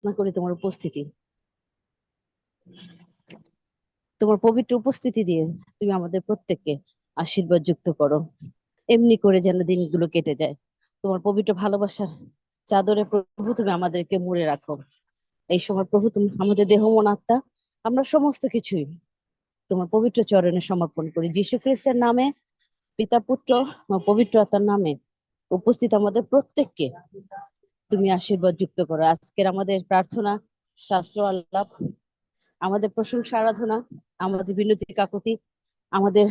না করি তোমার উপস্থিতি, তোমার পবিত্র উপস্থিতি দিয়ে তুমি আমাদের প্রত্যেককে আশীর্বাদ যুক্ত করো। এমনি করে যেন দিনগুলো কেটে যায়। তোমার পবিত্র ভালোবাসার চাদরে প্রভু তুমি আমাদেরকে মুড়ে রাখো। এই সময় প্রভু তুমি আমাদের দেহ মন আত্মা আমরা সমস্ত কিছুই তোমার পবিত্র চরণে সমর্পণ করি। যীশু খ্রিস্টের নামে, পিতা পুত্র ও পবিত্র আত্মার নামে উপস্থিত আমাদের প্রত্যেককে তুমি আশীর্বাদ যুক্ত করো। আজকের আমাদের প্রার্থনা, শাস্ত্র আলাপ, আমাদের প্রশংসা আরাধনা, আমাদের বিনতি কাকুতি, আমাদের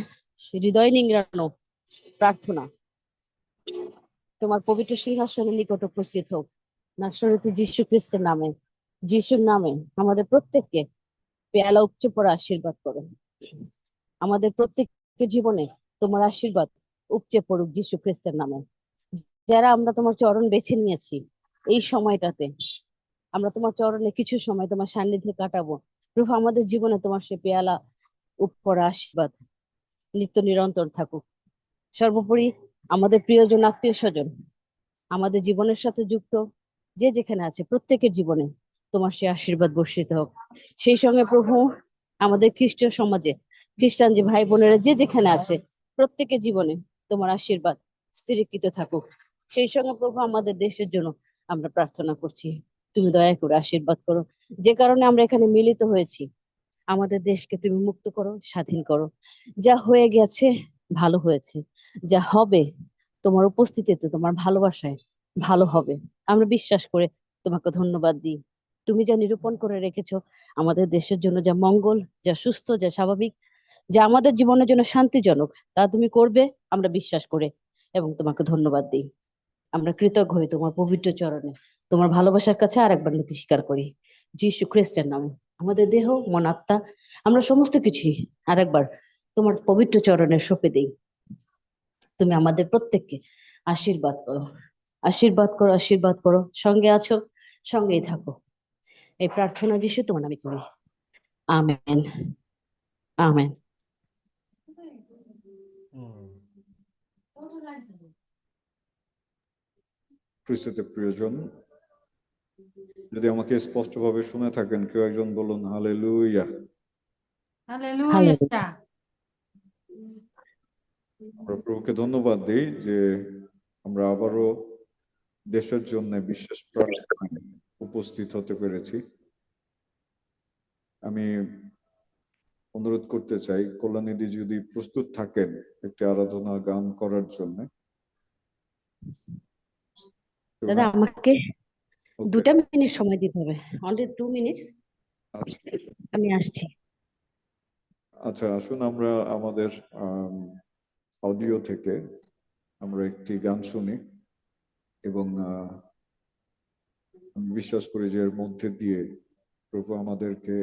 হৃদয় নিংড়ানো প্রার্থনা তোমার পবিত্র সিংহাসনের নিকট উপস্থিত হোক। নাসরতি যীশু খ্রিস্টের নামে, যীশুর নামে আমাদের প্রত্যেককে পেয়ালা উপচে পড়া আশীর্বাদ করো। আমাদের প্রত্যেকের জীবনে তোমার আশীর্বাদ উপচে পড়ুক যীশু খ্রিস্টের নামে। যারা আমরা তোমার চরণ বেছে নিয়েছি এই সময়টাতে, আমরা তোমার চরণে কিছু সময় তোমার সান্নিধ্যে কাটাবো। প্রভু আমাদের জীবনে তোমার সে পেয়ালা উপরা আশীর্বাদ নিত্য নিরন্তর থাকুক। সর্বোপরি আমাদের প্রিয়জন, আত্মীয় স্বজন, আমাদের জীবনের সাথে যুক্ত যে যেখানে আছে প্রত্যেকের জীবনে তোমার সে আশীর্বাদ বর্ষিত হোক। সেই সঙ্গে প্রভু আমাদের খ্রিস্টীয় সমাজে খ্রিস্টান যে ভাই বোনেরা যে যেখানে আছে প্রত্যেকের জীবনে তোমার আশীর্বাদ স্থিরীকৃত থাকুক। সেই সঙ্গে প্রভু আমাদের দেশের জন্য আমরা প্রার্থনা করছি, তুমি দয়া করে আশীর্বাদ করো। যে কারণে আমরা এখানে মিলিত হয়েছি, আমাদের দেশকে তুমি মুক্ত করো, স্বাধীন করো। যা হয়ে গেছে ভালো হয়েছে, যা হবে তোমার উপস্থিতিতে তোমার ভালোবাসায় ভালো হবে। আমরা বিশ্বাস করে তোমাকে ধন্যবাদ দিই। তুমি যা নিরূপণ করে রেখেছো আমাদের দেশের জন্য, যা মঙ্গল, যা সুস্থ, যা স্বাভাবিক, যা আমাদের জীবনের জন্য শান্তিজনক, তা তুমি করবে আমরা বিশ্বাস করে এবং তোমাকে ধন্যবাদ দিই। আমরা কৃতজ্ঞ হই তোমার পবিত্র চরণে, তোমার ভালোবাসার কাছে আর একবার নতি স্বীকার করি যীশু খ্রিস্টের নামে। আমাদের দেহ মন আত্মা আমরা সমস্ত কিছুই আর একবার তোমার পবিত্র চরণে সঁপে দেই। তুমি আমাদের প্রত্যেককে আশীর্বাদ করো, আশীর্বাদ করো, আশীর্বাদ করো। সঙ্গে আছো, সঙ্গেই থাকো। এই প্রার্থনা যিশু তোমার নামে করি, আমেন, আমেন। খ্রিস্টতে প্রিয়জন, যদি আমাকে স্পষ্টভাবে শুনে থাকেন কেউ একজন বলুন হালেলুয়া। হালেলুয়া। আমরা প্রভুকে ধন্যবাদ দিই যে আমরা আবারও দেশের জন্য বিশেষ প্রার্থনায় উপস্থিত হতে পেরেছি। আমি অনুরোধ করতে চাই কল্যাণীদি যদি প্রস্তুত থাকেন একটি আরাধনা গান করার জন্য। দাদা আমাকে 2 মিনিট সময় দিতে হবে, অনলি 2 মিনিটস। আমি আসছি। আচ্ছা, আসুন আমরা আমাদের অডিও থেকে আমরা একটি গান শুনি এবং আমি বিশ্বাস করি যে এর মধ্যে দিয়ে প্রভু আমাদেরকে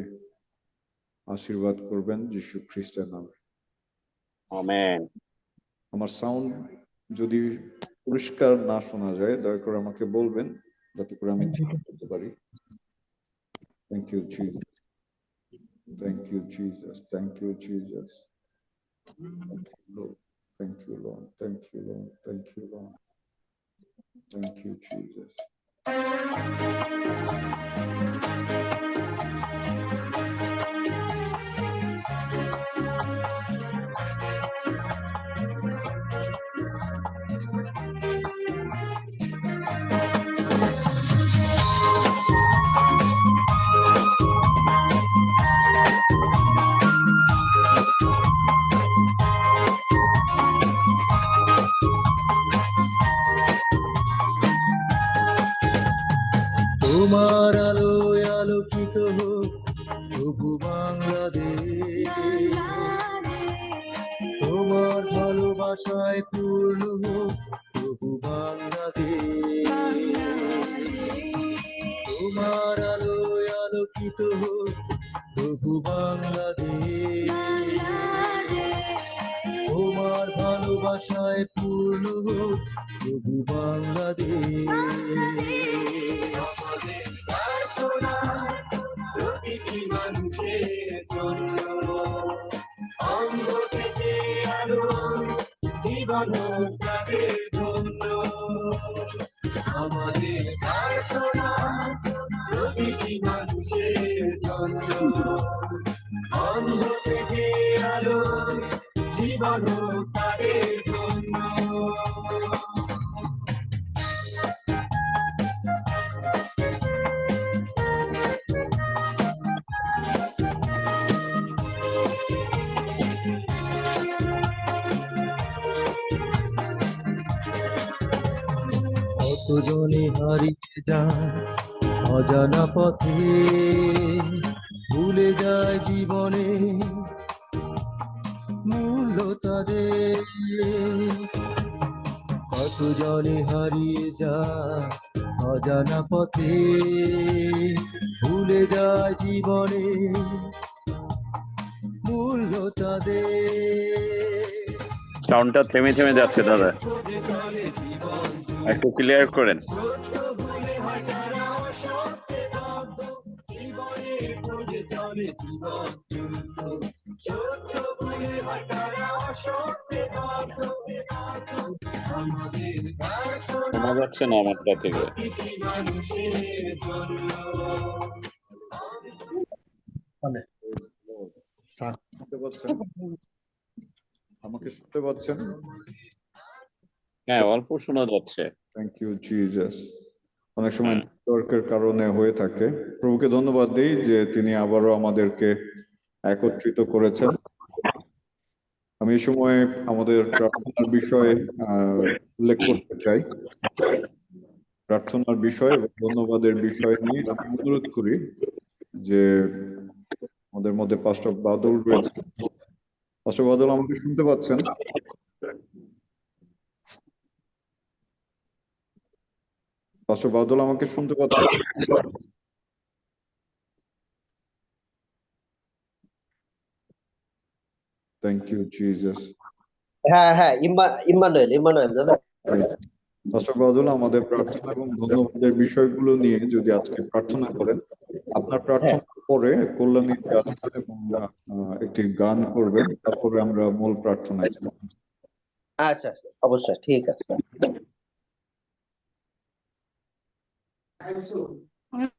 আশীর্বাদ করবেন যীশু খ্রিস্টের নামে। আমেন। আমার সাউন্ড যদি পরিষ্কার না শোনা যায় দয়া করে আমাকে বলবেন যাতে করে আমি ঠিক করতে পারি। Thank you Jesus, thank you Jesus, thank you Jesus, thank you Lord, thank you Lord, thank you Lord, thank you Jesus. তোমার আলোয় আলোকিত হোক প্রভু বাংলাদেশ, তোমার ভালোবাসায় পূর্ণ হোক প্রভু বাংলাদেশ, তোমার আলোয় আলোকিত হোক প্রভু বাংলাদেশ, তোমার ভালোবাসায় পূর্ণ হোক প্রভু বাংলাদেশ। প্রতিটি মানুষের জন্য অঙ্গ থেকে আলো জীবন তাদের জন্য আমাদের প্রার্থনা প্রতিটি প্রতিটি মানুষের জন্য অন্ধ থেকে আলো জীবন হোক তাদের জন্য কতজনে হারিয়ে যায় অজানা পথে ভুলে যায় জীবনে মূল্য তাদের কতজনে হারিয়ে যায় অজানা পথে ভুলে যায় জীবনে মূল্য তাদের সাউন্ডটা থেমে থেমে যাচ্ছে দাদা, একটু ক্লিয়ার করেন। শোনা যাচ্ছে না আমারটা থেকে। শুনতে পাচ্ছেন? আমাকে শুনতে পাচ্ছেন? হ্যাঁ, অল্প শোনা যাচ্ছে। Thank you Jesus. অনেক সময় নেটওয়ার্কের কারণে হয়ে থাকে। প্রভুকে ধন্যবাদ দেই যে তিনি আবারও আমাদেরকে একত্রিত করেছেন। আমি এই সময় আমাদের প্রার্থনার বিষয়ে উল্লেখ করতে চাই। প্রার্থনার বিষয় এবং ধন্যবাদের বিষয় নিয়ে আমি অনুরোধ করি যে আমাদের মধ্যে পাস্টর বাদল রয়েছে। পাস্টর বাদল, আমাকে শুনতে পাচ্ছেন? পাস্টর বাদল, আমাকে শুনতে পাচ্ছেন? Thank you Jesus. হ্যাঁ হ্যাঁ, ইম্মানুয়েল দাদা। পাস্টর বাদল, আমাদের প্রার্থনা এবং ধন্যবাদের বিষয়গুলো নিয়ে যদি আজকে প্রার্থনা করেন, আপনার প্রার্থনা পরে কল্যাণী যাত্রা এবং একটি গান করবেন, তারপরে আমরা মূল প্রার্থনায় যাব। আচ্ছা, অবশ্যই, ঠিক আছে।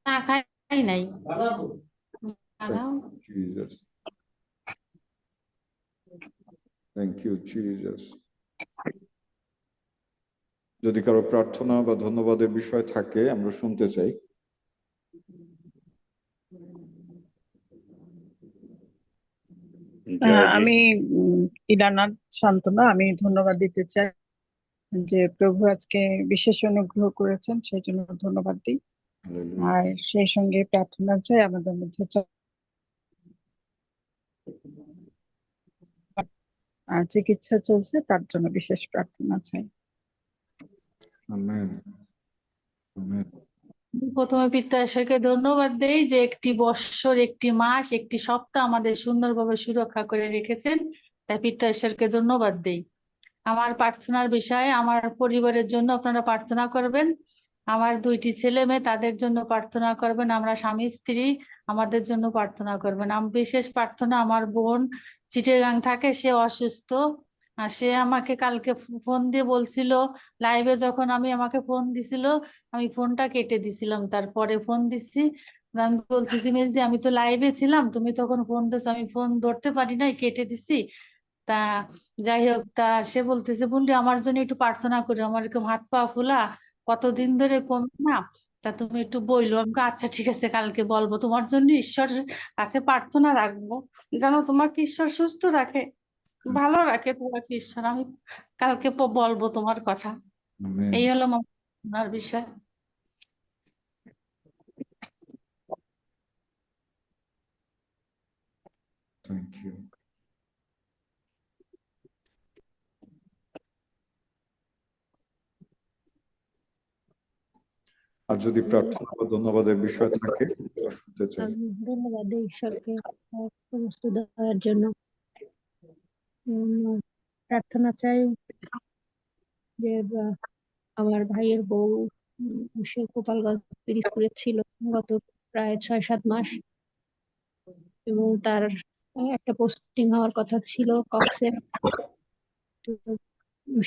না খাই নাই। বানাও। Jesus, thank you Jesus. যদি কারো প্রার্থনা বা ধন্যবাদের বিষয় থাকে আমরা শুনতে চাই। আমি ইলানাথ শান্তনা, আমি ধন্যবাদ দিতে চাই যে প্রভু আজকে বিশেষ অনুগ্রহ করেছেন, সেই জন্য ধন্যবাদ দিই। আর সেই সঙ্গে প্রার্থনা চাই আমাদের মধ্যে চিকিৎসা চলছে, তার জন্য বিশেষ প্রার্থনা চাই। Amen, amen. প্রথমে পিতা ঈশ্বরকে ধন্যবাদ দেই যে একটি বৎসর, একটি মাস, একটি সপ্তাহ আমাদের সুন্দরভাবে সুরক্ষা করে রেখেছেন, তাই পিতা ঈশ্বরকে ধন্যবাদ দেই। আমার প্রার্থনার বিষয়ে আমার পরিবারের জন্য আপনারা প্রার্থনা করবেন। আমার 2টি ছেলে মেয়ে, তাদের জন্য প্রার্থনা করবেন। আমরা স্বামী স্ত্রী, আমাদের জন্য প্রার্থনা করবেন। বিশেষ প্রার্থনা আমার বোন চিটাগাং থাকে, সে অসুস্থ। আর সে আমাকে কালকে ফোন দিয়ে বলছিল, লাইভে যখন আমাকে ফোন দিছিল, আমি ফোনটা কেটে দিছিলাম, তারপরে ফোন দিচ্ছি। আমি বলতেছি, মেজদি আমি তো লাইভে ছিলাম, তুমি তখন ফোন দিছো, আমি ফোন ধরতে পারি নাই, কেটে দিছি। তা যাই হোক, তা সে বলতেছে, বন্ধু আমার জন্য একটু প্রার্থনা করি, আমার এরকম হাত পা ফুলা, কতদিন ধরে কমে না, তা তুমি একটু বইলো। আমি আচ্ছা ঠিক আছে, কালকে বলবো। তোমার জন্য ঈশ্বরের কাছে প্রার্থনা রাখবো, যেন তোমাকে ঈশ্বর সুস্থ রাখে, ভালো রাখে তোমাকে ঈশ্বর। আমি কালকে বলবো তোমার কথা। আমেন। এই হলো আমার বিষয়। Thank you. আর যদি প্রার্থনা বা ধন্যবাদের বিষয় থাকে শুনতে চাই। আমি ধন্যবাদ দিই ঈশ্বরকে তার সমস্ত দয়ার জন্য। প্রার্থনা চাই যে আমার ভাইয়ের বউ, সে গোপালগঞ্জ পিরিজপুরে ছিল গত প্রায় 6-7 মাস, এবং তার একটা পোস্টিং হওয়ার কথা ছিল কক্সে। তো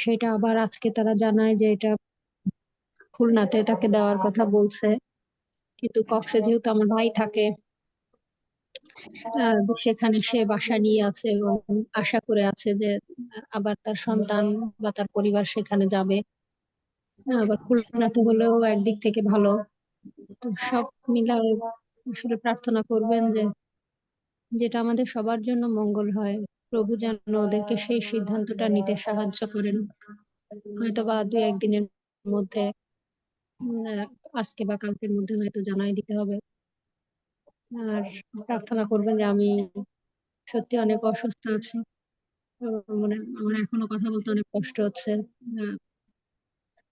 সেটা আবার আজকে তারা জানায় যে এটা খুলনাতে তাকে দেওয়ার কথা বলছে। কিন্তু কক্সে যেহেতু আমার ভাই থাকে, সেখানে সে বাসা নিয়ে আছে এবং আশা করে আছে যে আবার তার সন্তান বা তার পরিবার সেখানে যাবে। আবার খুলনাতে হলেও একদিক থেকে ভালো। তো সব মিলায় আসলে প্রার্থনা করবেন যে যেটা আমাদের সবার জন্য মঙ্গল হয়, প্রভু যেন ওদেরকে সেই সিদ্ধান্তটা নিতে সাহায্য করেন। হয়তো বা 2-1 দিনের মধ্যে, আজকে বা কালকের মধ্যে হয়তো জানাই দিতে হবে। আর প্রার্থনা করবেন যে আমি সত্যি অনেক অসুস্থ আছি, মানে আমার এখনো কথা বলতে অনেক কষ্ট হচ্ছে। আহ,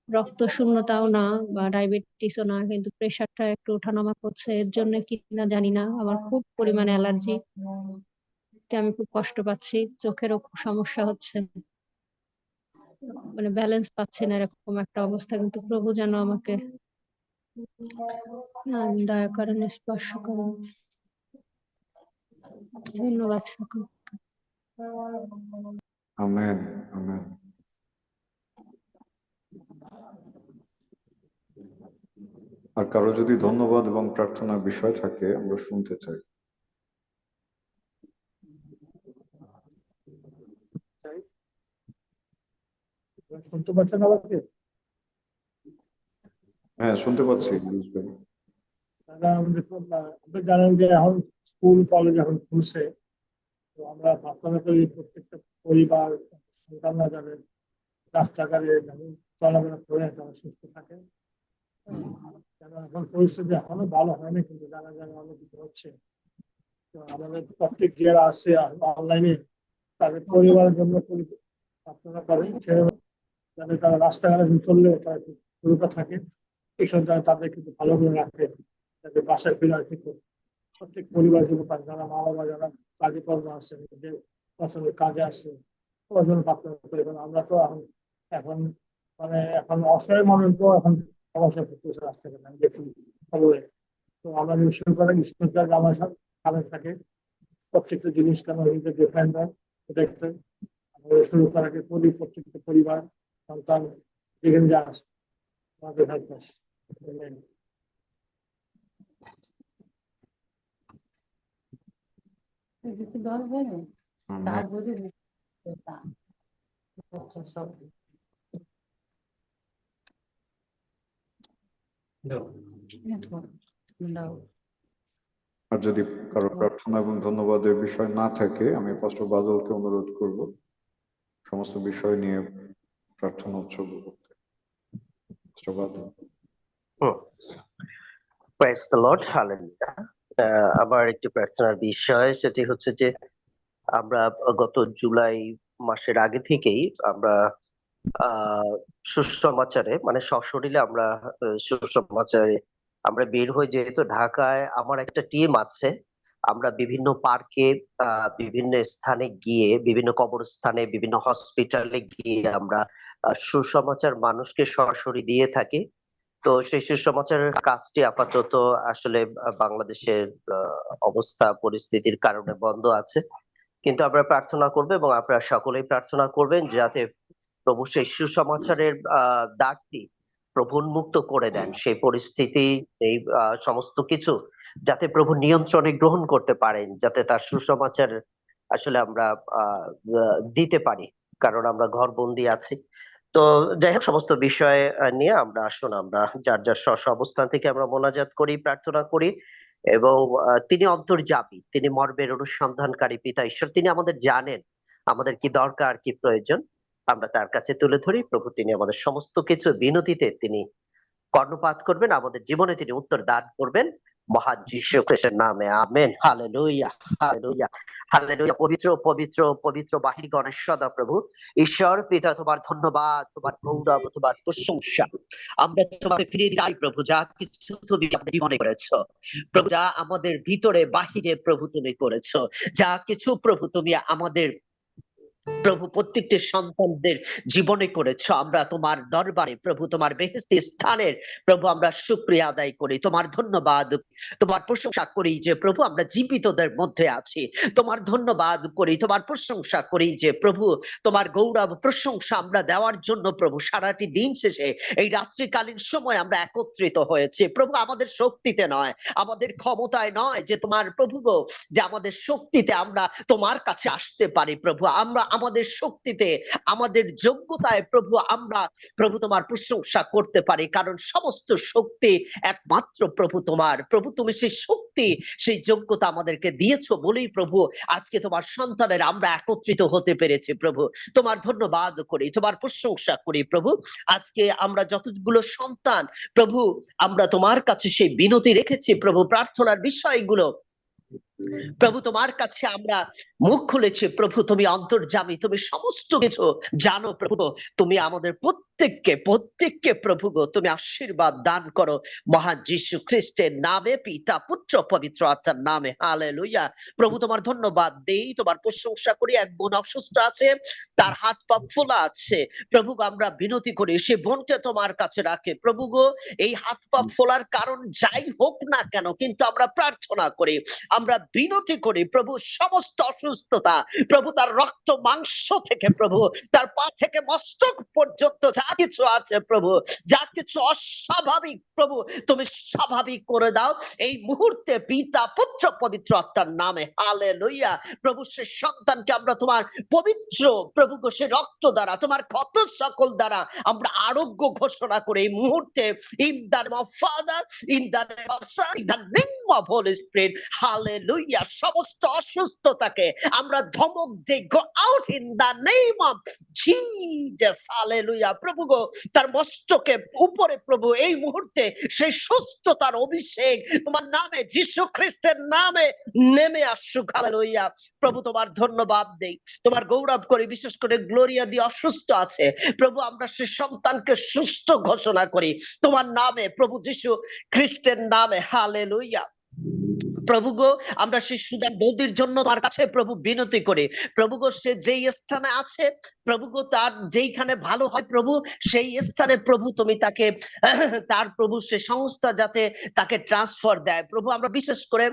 রক্ত শূন্যতাও না বা ডায়াবেটিসও না, কিন্তু প্রেশারটা একটু ওঠানামা করছে, এর জন্য কি না জানি না আমার খুব পরিমাণে অ্যালার্জি, আমি খুব কষ্ট পাচ্ছি, চোখেরও খুব সমস্যা হচ্ছে, মানে ব্যালেন্স পাচ্ছি না, এরকম একটা অবস্থা। কিন্তু প্রভু যেন আমাকে দয়া করেন, স্পর্শ করেন। ধন্যবাদ সকল। Amen, amen. আর কারো যদি ধন্যবাদ এবং প্রার্থনার বিষয় থাকে আমরা শুনতে চাই। শুনতে পাচ্ছেন আমাকে? হ্যাঁ, শুনতে পাচ্ছি ইলিশ ভাই। আপনি জানেন যে এখন স্কুল কলেজ এখন খুলছে, তো আমরা প্রার্থনা করি প্রত্যেকটা পরিবার সন্তানরা যাবে রাস্তাঘাটে চলাফেরা করে তারা সুস্থ থাকে। কেন এখন পরিস্থিতি এখনো ভালো হয়নি, কিন্তু জানা জানা অনেক কিছু হচ্ছে। তো আমাদের প্রত্যেক যারা আছে অনলাইনে তাদের পরিবারের জন্য প্রার্থনা করেন, যাতে তারা রাস্তাঘাটে চললে তারা একটু সুরক্ষা থাকে, এইসব যারা তাদের কিন্তু ভালো করে রাখে, যাতে বাসায় ফেরার ক্ষেত্রে প্রত্যেক পরিবার জন্য যারা মা বাবা যারা কাজে কর্ম আছে, যে পছন্দের কাজে আসে, ওর জন্য প্রার্থনা করি। কারণ আমরা তো এখন মানে এখন অসহায় মানুষ তো এখন সমস্যা করতেছে রাস্তাঘাটে, আমি দেখি খবরে। তো আমরা শুরু করেন স্কুলটা আমার সাথে থাকে, প্রত্যেকটা জিনিস কেন ডিফেন্ডার দেখতেন শুরু করার আগে প্রত্যেকটা পরিবার সন্তান যেখানে যা আসে আমাদের হেল্প আসে। আর যদি কারো প্রার্থনা এবং ধন্যবাদের বিষয় না থাকে আমি পাস্টর বাদলকে অনুরোধ করব সমস্ত বিষয় নিয়ে প্রার্থনা উৎসর্গ করতে। Pastor Badal. Praise the Lord, hallelujah. আমার একটি প্রার্থনার বিষয় সেটি হচ্ছে যে আমরা গত জুলাই মাসের আগে থেকেই আমরা সুসমাচারে মানে সশরীরে আমরা সুসমাচারে আমরা বের হই, যেহেতু ঢাকায় আমার একটা টিম আছে। আমরা বিভিন্ন পার্কে বিভিন্ন স্থানে গিয়ে, বিভিন্ন কবরস্থানে, বিভিন্ন হসপিটালে গিয়ে আমরা সুসমাচার মানুষকে সরাসরি দিয়ে থাকি। তো সেই সুসমাচারের কাজটি আপাতত আসলে বাংলাদেশের অবস্থা পরিস্থিতির কারণে বন্ধ আছে, কিন্তু আমরা প্রার্থনা করবো এবং আপনারা সকলেই প্রার্থনা করবেন যাতে প্রভু সেই সুসমাচারের দ্বারটি প্রভু উন্মুক্ত করে দেন, সেই পরিস্থিতি, এই সমস্ত কিছু যাতে প্রভু নিয়ন্ত্রণে গ্রহণ করতে পারেন, যাতে তার সুসমাচার আসলে আমরা দিতে পারি, কারণ আমরা ঘরবন্দি আছি। তো যাই হোক, সমস্ত বিষয় নিয়ে আমরা আসুন আমরা যার যার স্ব অবস্থান থেকে আমরা মোনাজাত করি, প্রার্থনা করি। এবং তিনি অন্তর্যামী, তিনি মর্মের অনুসন্ধানকারী পিতা ঈশ্বর, তিনি আমাদের জানেন আমাদের কি দরকার, কি প্রয়োজন, আমরা তার কাছে তুলে ধরি। প্রভু তিনি আমাদের সমস্ত কিছু বিনতিতে তিনি কর্ণপাত করবেন, আমাদের জীবনে তিনি উত্তর দান করবেন, মহান যীশু খ্রিস্টের নামে, আমেন। Hallelujah, hallelujah, hallelujah. পবিত্র পবিত্র পবিত্র বাহিনীগণের সদা প্রভু ঈশ্বর পিতা, তোমার ধন্যবাদ, তোমার গৌরব, তোমার প্রশংসা আমরা তোমাকে ফিরিয়ে দিই প্রভু। যা কিছু তুমি আমাদের জীবনে করেছো প্রভু, যা আমাদের ভিতরে বাহিরে প্রভু তুমি করেছো, যা কিছু প্রভু তুমি আমাদের প্রভু প্রত্যেকটি সন্তানদের জীবনে করেছ। আমরা তোমার দরবারে প্রভু তোমার বেহেশতি স্থানের প্রভু আমরা শুকরিয়া আদায় করি, তোমার ধন্যবাদ, তোমার প্রশংসা করি যে প্রভু আমরা জীবিতদের মধ্যে আছি। তোমার ধন্যবাদ করি, তোমার প্রশংসা করি যে প্রভু তোমার গৌরব প্রশংসা আমরা দেওয়ার জন্য প্রভু সারাটি দিন শেষে এই রাত্রিকালীন সময় আমরা একত্রিত হয়েছি প্রভু। আমাদের শক্তিতে নয়, আমাদের ক্ষমতায় নয়, যে তোমার প্রভু গো, যে আমাদের শক্তিতে আমরা তোমার কাছে আসতে পারি প্রভু। আমরা আমাদের শক্তিতে, আমাদের যোগ্যতায় প্রভু আমরা প্রভু তোমার প্রশংসা করতে পারি, কারণ সমস্ত শক্তি একমাত্র প্রভু তোমার। প্রভু তুমি সেই শক্তি, সেই যোগ্যতা আমাদেরকে দিয়েছো বলেই প্রভু আজকে তোমার সন্তানের আমরা একত্রিত হতে পেরেছি প্রভু। তোমার ধন্যবাদ করি, তোমার প্রশংসা করি প্রভু। আজকে আমরা যতগুলো সন্তান প্রভু আমরা তোমার কাছে সেই বিনতি রেখেছি প্রভু, প্রার্থনার বিষয়গুলো প্রভু তোমার কাছে আমরা মুখ খুলেছি প্রভু। তুমি অন্তর্যামী, তুমি সমস্ত কিছু জানো প্রভু। তুমি আমাদের প্রত্যেককে প্রভু গো তুমি আশীর্বাদ দান করো মহান যীশু খ্রিস্টের নামে, পিতা পুত্র পবিত্র আত্মার নামে। হালেলুয়া। প্রভু তোমার ধন্যবাদ দেই, তোমার প্রশংসা করি। এক বোন অসুস্থ আছে, তার হাত পা ফোলা আছে প্রভু গো, আমরা বিনতি করি সে বোনকে তোমার কাছে রাখে প্রভু গো। এই হাত পা ফোলার কারণ যাই হোক না কেন, কিন্তু আমরা প্রার্থনা করি, আমরা বিনতি করি প্রভু, সমস্ত অসুস্থতা প্রভু তার রক্ত মাংস থেকে প্রভু তার পা থেকে মস্তক পর্যন্ত যা কিছু আছে প্রভু, যা কিছু অস্বাভাবিক প্রভু তুমি স্বাভাবিক করে দাও এই মুহূর্তে পিতা পুত্র পবিত্র আত্মার নামে। হালেলুয়া। প্রভু সে সন্তানকে আমরা তোমার পবিত্র প্রভু গো সে রক্ত দ্বারা, তোমার ক্ষত সকল দ্বারা আমরা আরোগ্য ঘোষণা করে এই মুহূর্তে, in the name of father, in the name of Son, in the name of Holi spirit. Hallelujah. সমস্ত অসুস্থতাকে আমরা ধমক দেই, go out in the name of Jesus. Hallelujah. প্রভু গো তার মস্তকে উপরে প্রভু এই মুহূর্তে সেই সুস্থতার অভিষেক তোমার নামে, যীশু খ্রিস্টের নামে নেমে আসুক। হালেলুয়া। প্রভু তোমার ধন্যবাদ দেই, তোমার গৌরব করি। বিশেষ করে গ্লোরিয়া দিয়ে অসুস্থ আছে প্রভু, আমরা সে সন্তানকে সুস্থ ঘোষণা করি তোমার নামে প্রভু যীশু খ্রিস্টের নামে। হালেলুয়া। প্রভু গো আমরা সেই সুদান বৌদির জন্য তার কাছে প্রভু বিনতি করি প্রভু গো, সে যেই স্থানে আছে প্রভু গো তার যেইখানে ভালো হয় প্রভু সেই স্থানে প্রভু তুমি তাকে তার প্রভু সে সংস্থা যাতে তাকে ট্রান্সফার দেয় প্রভু। আমরা বিশেষ করে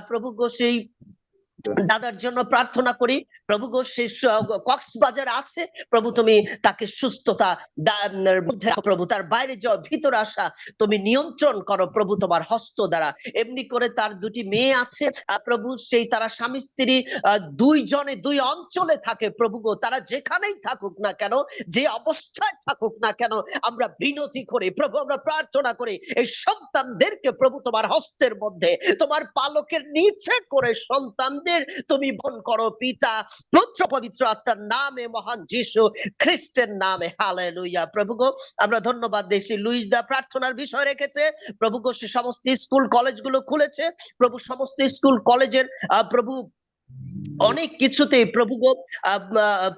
প্রভু গো সেই দাদার জন্য প্রার্থনা করি প্রভু গো, সে কক্সবাজার আছে প্রভু, তুমি তাকে সুস্থতা মধ্যে প্রভু, তার বাইরে যাওয়া ভিতরে আসা তুমি নিয়ন্ত্রণ করো প্রভু তোমার হস্ত দ্বারা। এমনি করে তার দুটি মেয়ে আছে প্রভু, সেই তারা স্বামী স্ত্রী দুইজনে দুই অঞ্চলে থাকে প্রভু গো, তারা যেখানেই থাকুক না কেন, যে অবস্থায় থাকুক না কেন, আমরা বিনতি করি প্রভু, আমরা প্রার্থনা করি এই সন্তানদেরকে প্রভু তোমার হস্তের মধ্যে, তোমার পালকের নিচে করে সন্তানদের তুমি বহন করো পিতা পুত্র পবিত্র আত্মার নামে, মহান যীশু খ্রিস্টের নামে। হালেলুয়া। প্রভু গো আমরা ধন্যবাদ দিয়েছি, লুইস দা প্রার্থনার বিষয় রেখেছে প্রভু গো, সে সমস্ত স্কুল কলেজগুলো খুলেছে প্রভু, সমস্ত স্কুল কলেজের প্রভু অনেক কিছুতেই প্রভু গো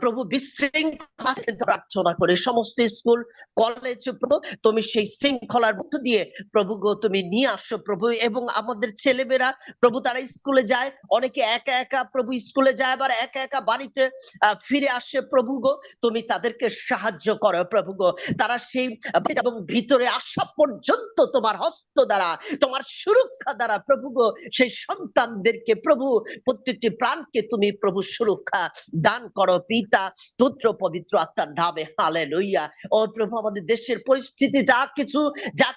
প্রভু বিশৃঙ্খলা প্রার্থনা করে সমস্ত স্কুল কলেজ প্রভু তুমি সেই শৃঙ্খলার মধ্য দিয়ে প্রভু গো তুমি নিয়ে আসো প্রভু। এবং আমাদের ছেলেমেয়েরা প্রভু তারা স্কুলে যায়, অনেকে একা একা প্রভু স্কুলে যায়, আবার একা একা বাড়িতে ফিরে আসে প্রভু গো, তুমি তাদেরকে সাহায্য করো প্রভু গো, তারা সেই এবং ভিতরে আসা পর্যন্ত তোমার হস্ত দ্বারা, তোমার সুরক্ষা দ্বারা প্রভু গো সেই সন্তানদেরকে প্রভু প্রত্যেকটি প্রাণকে তুমি প্রভু সুরক্ষা দান করো পিতা পুত্র পবিত্র আত্মার নামে। হালেলুয়া। ও প্রভু আমাদের দেশের পরিস্থিতি যা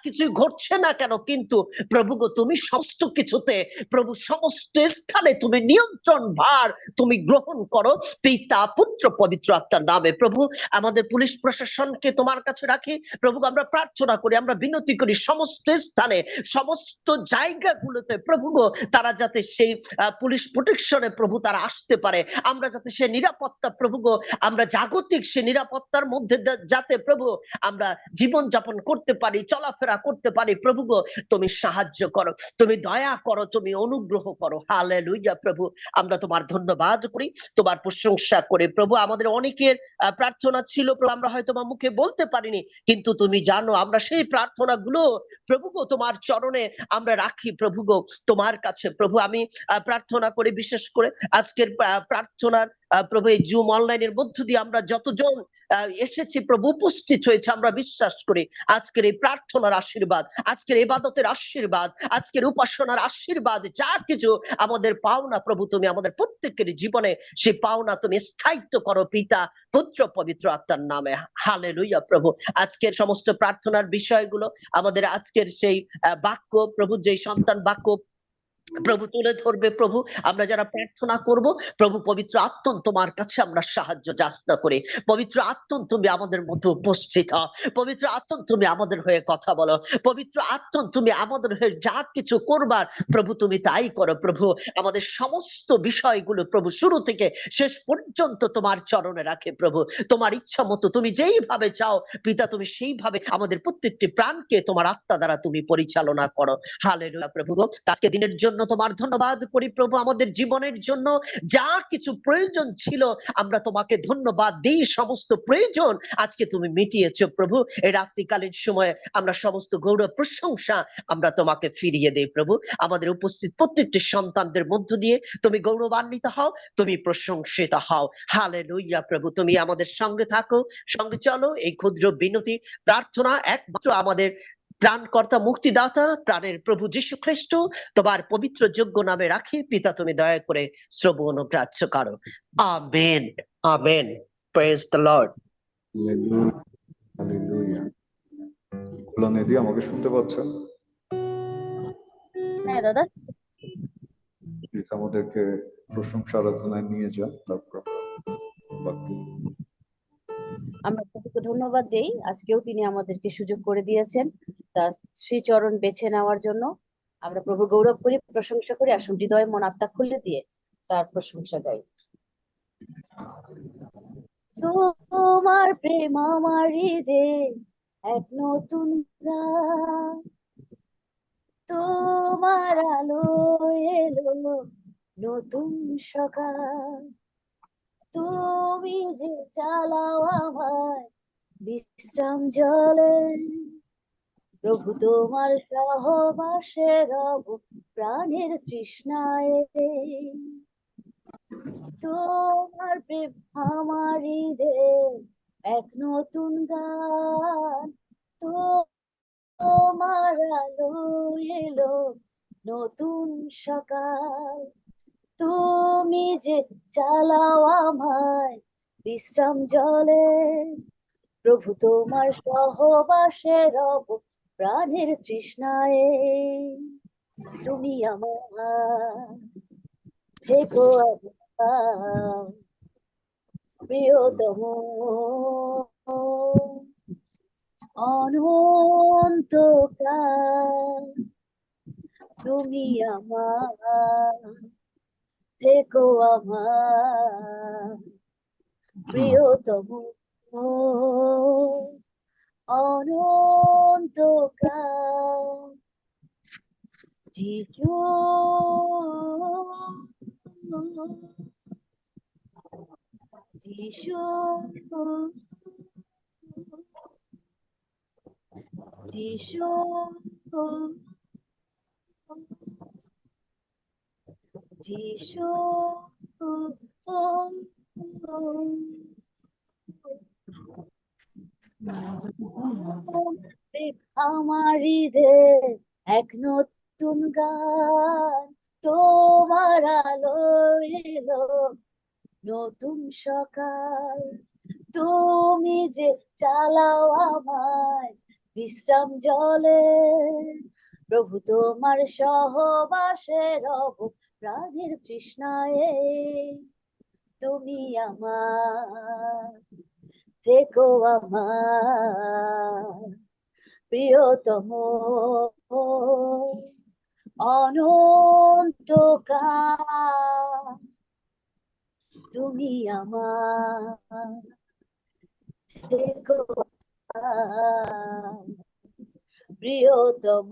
কিছু ঘটছে না কেন, কিন্তু প্রভু গো তুমি সমস্ত কিছুতে প্রভু সমস্ত স্থানে তুমি নিয়ন্ত্রণ ভার তুমি গ্রহণ করো পিতা পুত্র পবিত্র আত্মার নামে। প্রভু আমাদের পুলিশ প্রশাসনকে তোমার কাছে রাখি প্রভু, আমরা প্রার্থনা করি, আমরা বিনতি করি সমস্ত স্থানে সমস্ত জায়গাগুলোতে প্রভু গো তারা যাতে সেই পুলিশ প্রোটেকশনে প্রভু তারা আসতে পারে, আমরা যাতে সে নিরাপত্তা প্রভু গো আমরা জাগতিক সে নিরাপত্তার মধ্যে যাতে প্রভু আমরা জীবন যাপন করতে পারি, চলাফেরা করতে পারি প্রভু গো তুমি সাহায্য করো, তুমি দয়া করো, তুমি অনুগ্রহ করো। হালেলুয়া। প্রভু আমরা তোমার ধন্যবাদ করি, তোমার প্রশংসা করি প্রভু। আমাদের অনেকের প্রার্থনা ছিল প্রভু, আমরা হয়তো মুখে বলতে পারিনি, কিন্তু তুমি জানো আমরা সেই প্রার্থনা গুলো প্রভু গো তোমার চরণে আমরা রাখি প্রভু গো তোমার কাছে প্রভু। আমি প্রার্থনা করি বিশেষ করে আজ আজকের প্রার্থনার প্রভু এই জুম অনলাইনের মধ্য দিয়ে আমরা যতজন এসেছি প্রভু, উপস্থিত হয়েছে, আমরা বিশ্বাস করি আজকের এই প্রার্থনার আশীর্বাদ, আজকের ইবাদতের আশীর্বাদ, আজকের উপাসনার আশীর্বাদ, যা কিছু আমাদের পাওনা প্রভু, তুমি আমাদের প্রত্যেকের জীবনে সেই পাওনা তুমি স্থায়িত্ব করো পিতা, পুত্র, পবিত্র আত্মার নামে। হালেলুয়া প্রভু। আজকের সমস্ত প্রার্থনার বিষয়গুলো, আমাদের আজকের সেই বাক্য প্রভু, যেই সন্তান বাক্য প্রভু তুলে ধরবে প্রভু, আমরা যারা প্রার্থনা করব প্রভু, পবিত্র আত্মা তোমার কাছে আমরা সাহায্য যাচনা করি। পবিত্র আত্মা তুমি আমাদের মধ্যে উপস্থিত হও, পবিত্র আত্মা তুমি আমাদের হয়ে কথা বলো, পবিত্র আত্মা তুমি আমাদের হয়ে যা কিছু করবার প্রভু তুমি তাই করো প্রভু। আমাদের সমস্ত বিষয়গুলো প্রভু শুরু থেকে শেষ পর্যন্ত তোমার চরণে রাখে প্রভু। তোমার ইচ্ছা মতো তুমি যেইভাবে চাও পিতা, তুমি সেইভাবে আমাদের প্রত্যেকটি প্রাণকে তোমার আত্মা দ্বারা তুমি পরিচালনা করো। হালেলুয়া প্রভু। আজকে দিনের জন্য তোমার ধন্যবাদ করি প্রভু। আমাদের জীবনের জন্য যা কিছু প্রয়োজন ছিল আমরা তোমাকে ধন্যবাদ দিই, সমস্ত প্রয়োজন আজকে তুমি মিটিয়েছো প্রভু। এই রাত্রিকালীন সময়ে আমরা সমস্ত গৌরব প্রশংসা আমরা তোমাকে ফিরিয়ে দেই প্রভু। আমাদের উপস্থিত প্রত্যেকটি সন্তানদের মধ্য দিয়ে তুমি গৌরবান্বিত হও, তুমি প্রশংসিত হও। হালেলুয়া প্রভু। তুমি আমাদের সঙ্গে থাকো, সঙ্গে চলো। এই ক্ষুদ্র বিনতি প্রার্থনা একমাত্র আমাদের ত্রাণকর্তা, মুক্তিদাতা, প্রাণের প্রভু যীশু খ্রিস্ট তোমার পবিত্র যোগ্য নামে রাখি পিতা, তুমি দয়া করে শ্রবণ ও গ্রাহ্য করো। Amen, amen. Praise the Lord. Hallelujah. Kalyani আমাকে শুনতে পাচ্ছেন? হ্যাঁ দাদা। প্লিজ আমাদেরকে প্রশংসা আরাধনায় নিয়ে যান, তারপর আমরা প্রভুকে ধন্যবাদ দেই, আজকেও তিনি আমাদেরকে সুযোগ করে দিয়েছেন তার শ্রীচরণ বেছে নেওয়ার জন্য। আমরা প্রভু গৌরব করি, প্রশংসা করি, আসুন হৃদয় মন আত্মা খুলে দিয়ে তার প্রশংসা গাই। তোমার প্রেম আমার হৃদয়ে এক নতুন গান, তোমার আলো এলো নতুন সকাল, তুমি যে চালাও আমায় বিশ্রাম জলে, প্রভু তোমার সহবাসে রব প্রাণের তৃষ্ণায়, তোমার প্রেম আমার হৃদয়ে এক নতুন গান, তোমার আলো এলো নতুন সকাল, তুমি যে চালাও আমায় বিশ্রাম জলে, প্রভু তোমার সহবাসে রব প্রাণের তৃষ্ণায়, তুমি আমার থেকো আমার প্রিয়তম অনন্তকাল, তুমি আমার থেকো আমার প্রিয়তম অনন্তকাল, যিশু যিশু যিশু যিশু আমার হৃদয়ে এক নতুন গান, তোমার আলো এলো নতুন সকাল, তুমি যে চালাও আমায় বিশ্রাম জলে, প্রভু তোমার সহবাসে রব প্রাণের তৃষ্ণায়, তুমি আমার থেকো আমার প্রিয়তম অনন্তকাল, তুমি আমার থেকো আমার প্রিয়তম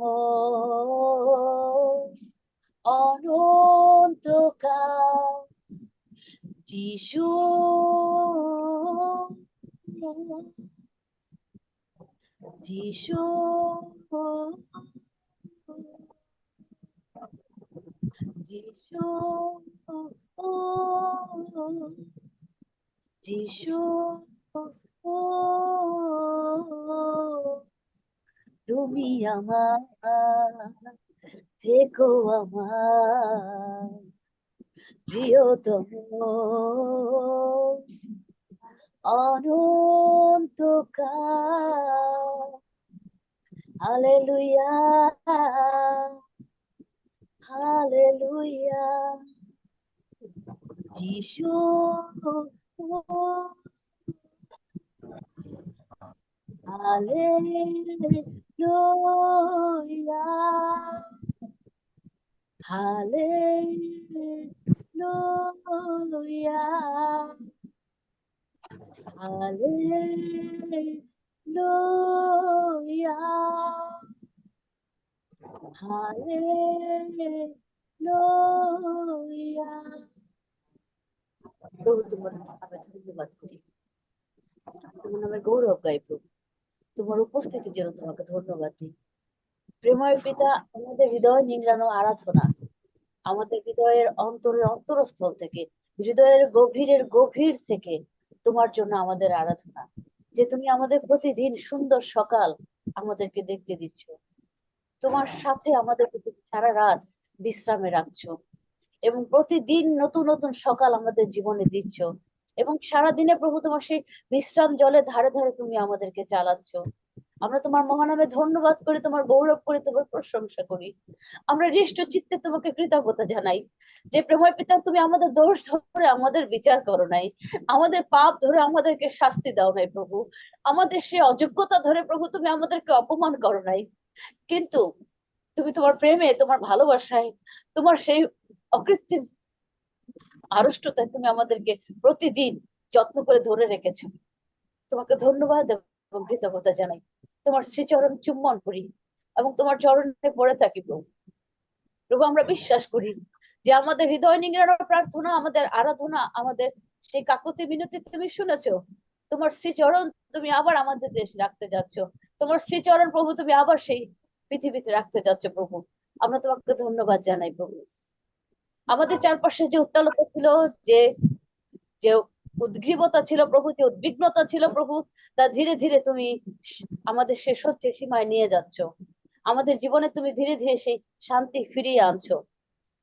অনন্তকাল, যিশু যিশু যিশু যিশু ও তুমি আমার থেকো আমার প্রিয়তম অনন্তকাল হালেলুয়া হালেলুয়া যিশু হালেলুয়া হালেলুয়া হালেলুয়া হালেলুয়া প্রভু তোমার নামে ধন্যবাদ করি, তোমার নামে গৌরব গাই প্রভু, তোমার উপস্থিতির জন্য তোমাকে ধন্যবাদ দিই। প্রেময় পিতা, আমাদের হৃদয় নিংড়ানো আরাধনা, আমাদের হৃদয়ের অন্তরের অন্তরস্থল থেকে, হৃদয়ের গভীর থেকে তোমার জন্য আমাদের আরাধনা, যে তুমি আমাদের প্রতিদিন সুন্দর সকাল আমাদেরকে দেখতে দিচ্ছ, তোমার সাথে আমাদেরকে সারা রাত বিশ্রামে রাখছো এবং প্রতিদিন নতুন নতুন সকাল আমাদের জীবনে দিচ্ছ এবং সারাদিনে প্রভু তোমার সেই বিশ্রাম জলের ধারে ধারে তুমি আমাদেরকে চালাচ্ছ। আমরা তোমার মহানামে ধন্যবাদ করি, তোমার গৌরব করি, তোমার প্রশংসা করি। আমরা হৃষ্ট চিত্তে তোমাকে কৃতজ্ঞতা জানাই যে প্রেময় পিতা, তুমি আমাদের দোষ ধরে আমাদের বিচার করো নাই, আমাদের পাপ ধরে আমাদেরকে শাস্তি দাও নাই প্রভু, আমাদের সে অযোগ্যতা ধরে প্রভু তুমি আমাদেরকে অপমান করো নাই, কিন্তু তুমি তোমার প্রেমে, তোমার ভালোবাসায়, তোমার সেই অকৃত্রিম আড়ষ্টতায় তুমি আমাদেরকে প্রতিদিন যত্ন করে ধরে রেখেছো। তোমাকে ধন্যবাদ এবং কৃতজ্ঞতা জানাই। তোমার শ্রীচরণ চুম্বন করি এবং তোমার চরণে পড়ে থাকি প্রভু। প্রভু, আমরা বিশ্বাস করি যে আমাদের হৃদয় নিংড়ানোর প্রার্থনা, আমাদের আরাধনা, আমাদের সেই কাকুতি মিনতি তুমি শুনেছো। তোমার শ্রীচরণ তুমি আবার আমাদের দেশ রাখতে যাচ্ছ, তোমার শ্রীচরণ প্রভু তুমি আবার সেই পৃথিবীতে রাখতে যাচ্ছ প্রভু। আমরা তোমাকে ধন্যবাদ জানাই প্রভু। আমাদের চারপাশে যে উত্তালতা ছিল, যে যে উদ্গ্রীবতা ছিল প্রভু, যে উদ্বিগ্নতা ছিল প্রভু, তা ধীরে ধীরে তুমি আমাদের শেষ হচ্ছে সীমায় নিয়ে যাচ্ছ। আমাদের জীবনে তুমি ধীরে ধীরে সেই শান্তি ফিরিয়ে আনছো।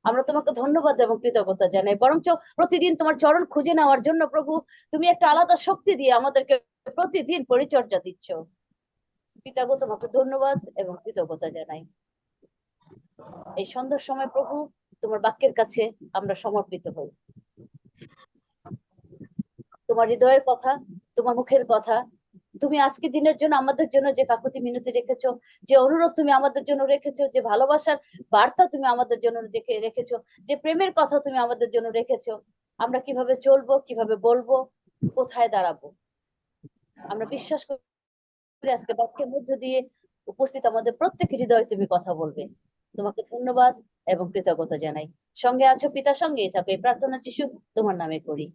আমরা তোমাকে ধন্যবাদ এবং কৃতজ্ঞতা জানাই। বরঞ্চ প্রতিদিন তোমার চরণ খুঁজে নেওয়ার জন্য প্রভু তুমি একটা আলাদা শক্তি দিয়ে আমাদেরকে প্রতিদিন পরিচর্যা দিচ্ছ। পিতাগো, তোমাকে ধন্যবাদ এবং কৃতজ্ঞতা জানাই। এই সন্ধ্যার সময় প্রভু তোমার বাক্যের কাছে আমরা সমর্পিত হই। তোমার হৃদয়ের কথা, তোমার মুখের কথা, তুমি আজকে দিনের জন্য আমাদের জন্য যে কাকুতি মিনতি রেখেছো, যে অনুরোধ তুমি আমাদের জন্য রেখেছো, যে ভালোবাসার বার্তা তুমি আমাদের জন্য রেখেছো, যে প্রেমের কথা তুমি আমাদের জন্য রেখেছো, আমরা কিভাবে চলবো, কিভাবে বলবো, কোথায় দাঁড়াবো, আমরা বিশ্বাস করি আজকে বাক্যের মধ্য দিয়ে উপস্থিত আমাদের প্রত্যেকের হৃদয়ে তুমি কথা বলবে। তোমাকে ধন্যবাদ এবং কৃতজ্ঞতা জানাই। সঙ্গে আছো পিতা, সঙ্গেই থাকো, এই প্রার্থনা যিশু তোমার নামে করি,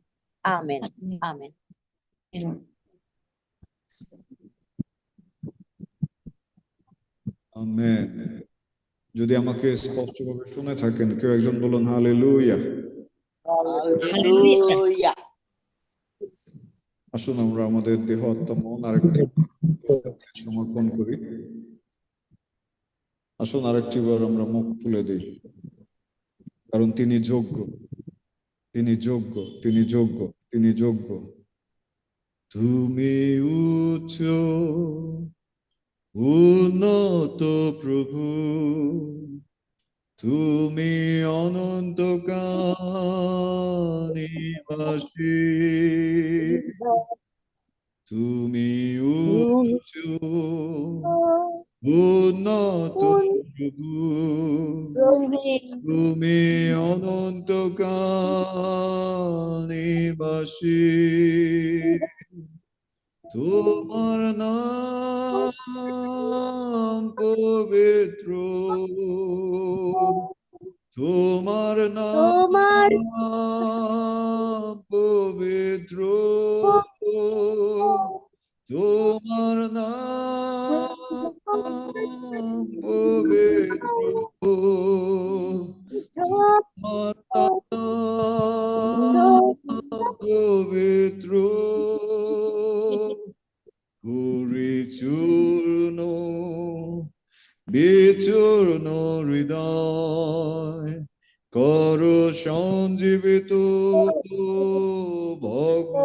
আমেন আমেন। আমেন। যদি আমাকে স্পষ্টভাবে শুনে থাকেন, কেউ একজন বলুন হালেলুয়া। হালেলুয়া। আসুন আমরা আমাদের দেহ, আত্মা, মন আরেকটি সমর্পণ করি। আসুন আরেকটিবার আমরা মুখ খুলে দিই, কারণ তিনি যোগ্য, তিনি যোগ্য, তিনি যোগ্য, তিনি যোগ্য। তুমি উচ্চ উন্নত প্রভু, তুমি অনন্তকাল নিবাসী, তুমি উচ্চ উন্নত প্রভু, তুমি অনন্তকাল নিবাসী, তোমার নাম পবিত্র, তোমার নাম পবিত্র, তোমার নাম পবিত্র, তোমার নাম করো সঞ্জীবিত ভগ্ন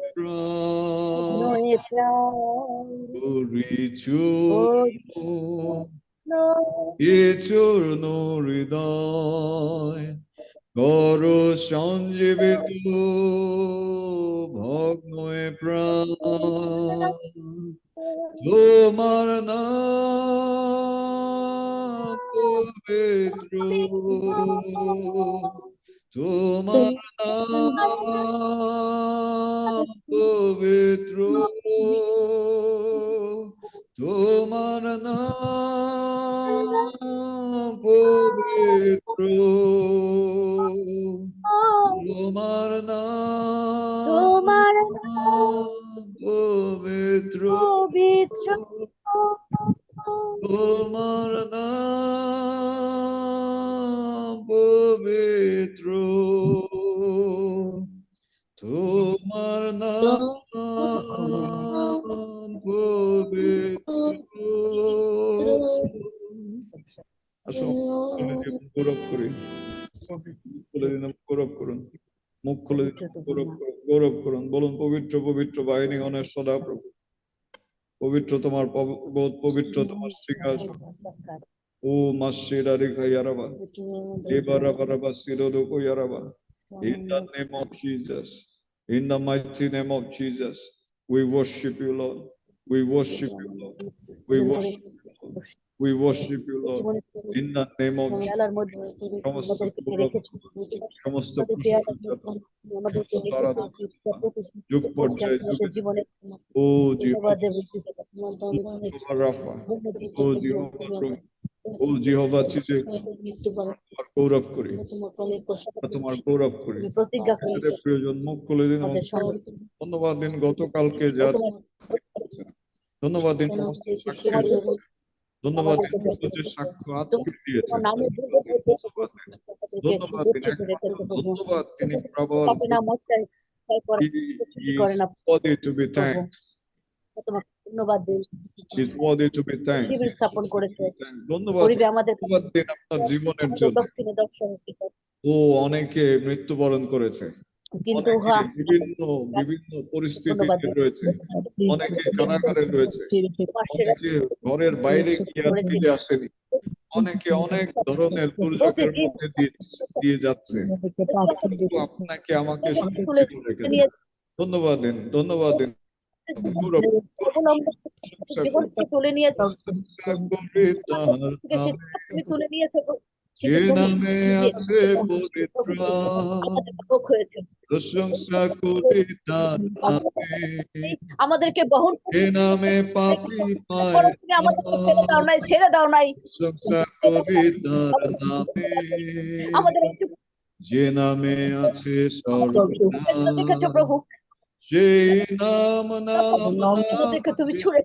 প্রাণ নয়ে প্রাণ করিছু নয়ে এ চূর্ণ হৃদয় করো সঞ্জীবিত ভগ্ন প্রাণ তোমার নাম পবিত্র তোমার নাম পবিত্র তোমার নাম পবিত্র তোমার নাম তোমার পবিত্র পবিত্র তোমার নাম পবিত্র তোমার নাম পবিত্র আসুন গৌরব করি খুলে দিন গৌরব করুন মুখ খুলে দিন গৌরব করুন বলুন পবিত্র পবিত্র বাহিনী গণের সদা প্রভু পবিত্র তোমার পর্বত পবিত্র তোমার সিংহাসন ও মাসিরা রেখা ইয়ারাবা এবারা বারাবা সিরোদো কো ইয়ারাবা in the name of Jesus in the mighty name of Jesus we worship you Lord we worship you Lord we worship you Lord we worship you Lord in the name of সমস্ত যুগ পর্যায়ে ও রাফা ও ও জিহোভা চিজে গৌরব করি তোমার গৌরব করি প্রয়োজন মুখ খুলে দিন ধন্যবাদ দিন গতকালকে যা ধন্যবাদ দিন ধন্যবাদ দিন সাক্ষ্য আজকে দিয়েছে ধন্যবাদ দিন ধন্যবাদ তিনি প্রবল worthy to be thanked ধন্যবাদ দিন is worthy to be thanked শিবির স্থাপন করেছে ধন্যবাদ গরিবে আমাদের দিন আপনার জীবনের জন্য ও অনেকে মৃত্যুবরণ করেছে কিন্তু বিভিন্ন বিভিন্ন পরিস্থিতিতে রয়েছে অনেকে কারাগারে রয়েছে অনেকে ঘরের বাইরে গিয়ে ফিরে আসেনি অনেকে অনেক ধরনের দুর্যোগের মধ্যে দিয়ে যাচ্ছে কিন্তু আপনাকে আমাকে ধন্যবাদ দিন ধন্যবাদ দিন তুলে নিয়েছে তুলে নিয়েছে যে নামে আছে প্রশংসা করি তার নামে আমাদেরকে বহন যে নামে পাপী পায় ছেড়ে দাও নাই প্রশংসা করি তার নামে আমাদের যে নামে আছে সর্বনাম দেখেছো প্রভু সেই নাম তুমি ছুড়ে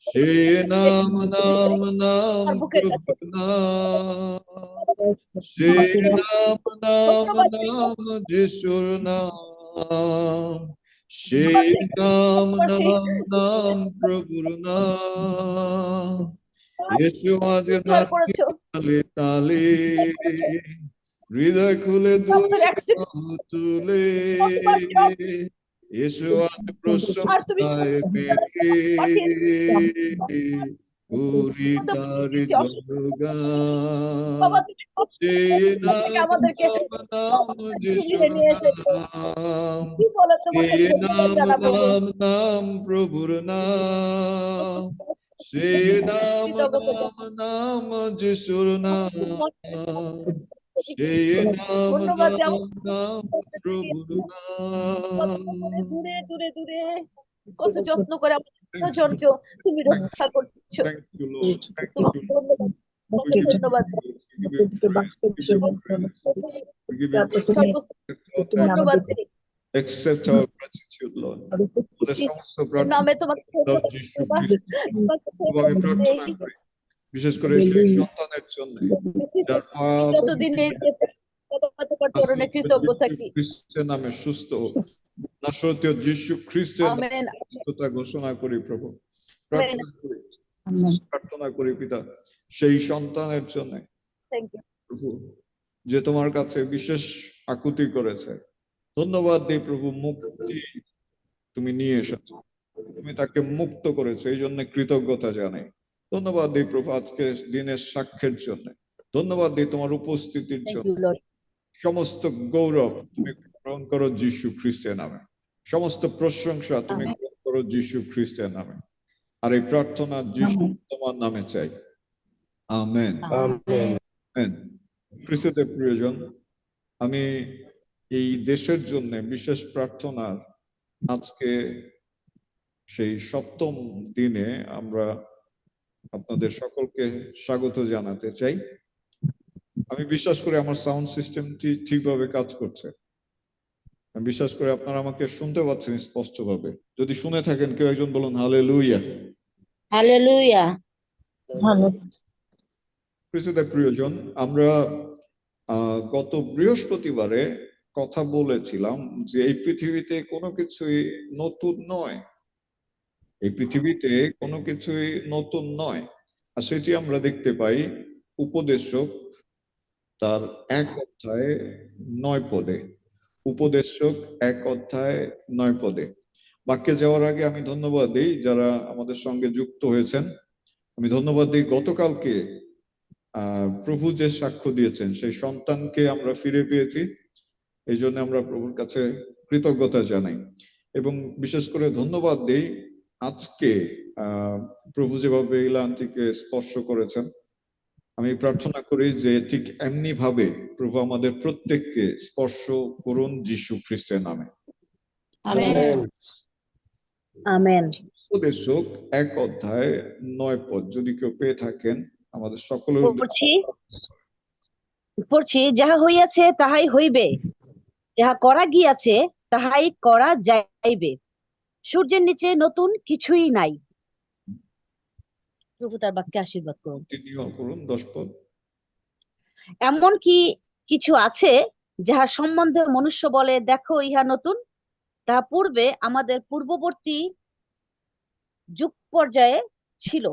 সেই নাম নাম নাম সেই নাম নাম নাম যিশুর নাম সেই নাম নাম নাম প্রভুর নাম যিশু আজ তালে তালে হৃদয় খুলে তুলে যিশু আজ প্রশংসায় মেতে পুরি তার জয়গান সেই নাম নাম যিশুর নাম সেই নাম নাম নাম প্রভুর নাম সেই নাম নাম নাম যিশুর নাম সেই নাম নাম নাম প্রভুর নাম দূরে দূরে দূরে কত যত্ন করে তুমি রক্ষা করছো ধন্যবাদ ধন্যবাদ accept our gratitude Lord সমস্ত প্রার্থনা বিশেষ করে সেই সন্তানের জন্য যার যতদিন কৃতজ্ঞ থাকি খ্রিস্টের নামে সুস্থ নাসরীয় যিশু খ্রিস্টের নামে সুস্থতা ঘোষণা করি প্রভু প্রার্থনা করি পিতা সেই সন্তানের জন্য প্রভু যে তোমার কাছে বিশেষ আকুতি করেছে। ধন্যবাদ দিই প্রভু, মুক্তি তুমি নিয়ে এসেছো, তুমি তাকে মুক্ত করেছো, এই জন্য কৃতজ্ঞতা জানাই। ধন্যবাদ দিই প্রভু আজকে দিনের সাক্ষ্যের জন্য। ধন্যবাদ দিই তোমার উপস্থিতির থ্যাংক জন্য। You Lord. সমস্ত গৌরব তুমি গ্রহণ করো যীশু খ্রিস্টের নামে। সমস্ত প্রশংসা তুমি গ্রহণ করো যীশু খ্রিস্টের নামে। আর এই প্রার্থনা যীশু তোমার নামে চাই। আমেন। আমেন। খ্রিস্টদের প্রিয়জন, আমি এই দেশের জন্য বিশেষ প্রার্থনার আজকে সেই 7ম দিনে আমরা আপনাদের সকলকে স্বাগত জানাতে চাই। আমি বিশ্বাস করি আমার সাউন্ড সিস্টেমটি ঠিকভাবে কাজ করছে। আমি বিশ্বাস করি আপনারা আমাকে শুনতে পাচ্ছেন স্পষ্টভাবে। যদি শুনে থাকেন কেউ একজন বলুন হালেলুয়া। হালেলুয়া। খ্রিস্টদের প্রিয়জন, আমরা গত বৃহস্পতিবারে কথা বলেছিলাম যে এই পৃথিবীতে কোনো কিছুই নতুন নয়। এই পৃথিবীতে কোনো কিছুই নতুন নয়। আর সেটি আমরা দেখতে পাই উপদেশক তার 1 অধ্যায়ে 9 পদে। উপদেশক 1 অধ্যায়ে 9 পদে। বাক্যে যাওয়ার আগে আমি ধন্যবাদ দিই যারা আমাদের সঙ্গে যুক্ত হয়েছেন। আমি ধন্যবাদ দিই গতকালকে প্রভু যে সাক্ষ্য দিয়েছেন সেই সন্তানকে আমরা ফিরে পেয়েছি, এই জন্য আমরা প্রভুর কাছে কৃতজ্ঞতা জানাই। এবং বিশেষ করে ধন্যবাদ দিই আজকে প্রভু যেভাবে ইলানটিকে স্পর্শ করেছেন, আমি প্রার্থনা করি যে ঠিক এমনি ভাবে প্রভু আমাদের প্রত্যেককে স্পর্শ করুন যীশু খ্রিস্টের নামে। আমেন। আমেন। উপদেশক 1 অধ্যায় 9 পদ যদি কেউ পেয়ে থাকেন আমাদের সকলের পড়ছি। যাহা হইয়াছে তাহাই হইবে, যাহা করা গিয়াছে তাহাই করা যাইবে, সূর্যের নিচে নতুন কিছুই নাই। প্রভু তার বাক্যে আশীর্বাদ করুন। করুন 10 পদ। এমন কি কিছু আছে যাহার সম্বন্ধে মনুষ্য বলে, দেখো ইহা নতুন, তাহা পূর্বে আমাদের পূর্ববর্তী যুগ পর্যায়ে ছিল।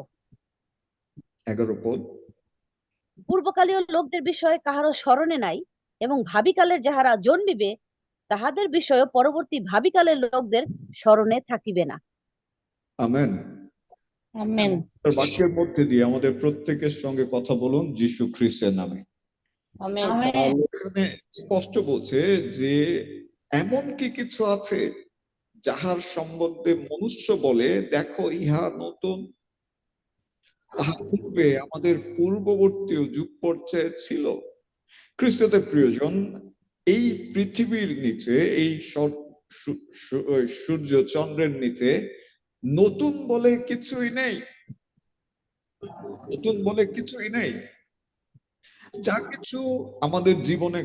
11 পদ। পূর্বকালীয় লোকদের বিষয়ে কাহারও স্মরণে নাই, এবং ভাবিকালের যাহারা জন্মিবে তাহাদের বিষয়ে পরবর্তী ভাবিকালের লোকদের স্মরণে থাকিবে না। আমেন। আমেন। বাক্যের মধ্যে দিয়ে আমাদের প্রত্যেকের সঙ্গে কথা বলুন যীশু খ্রিস্টের নামে। আমেন। এখানে স্পষ্ট বলছে যে এমন কি কিছু আছে যাহার সম্বন্ধে মনুষ্য বলে, দেখো ইহা নতুন, তাহা পূর্বে আমাদের পূর্ববর্তী যুগ পর্যায়ে ছিল। খ্রিস্টদের প্রিয়জন, এই পৃথিবীর নিচে, এই সূর্য চন্দ্রের নিচে নতুন বলে কিছুই নেই। নতুন বলে কিছুই নেই। যা কিছু আমাদের জীবনে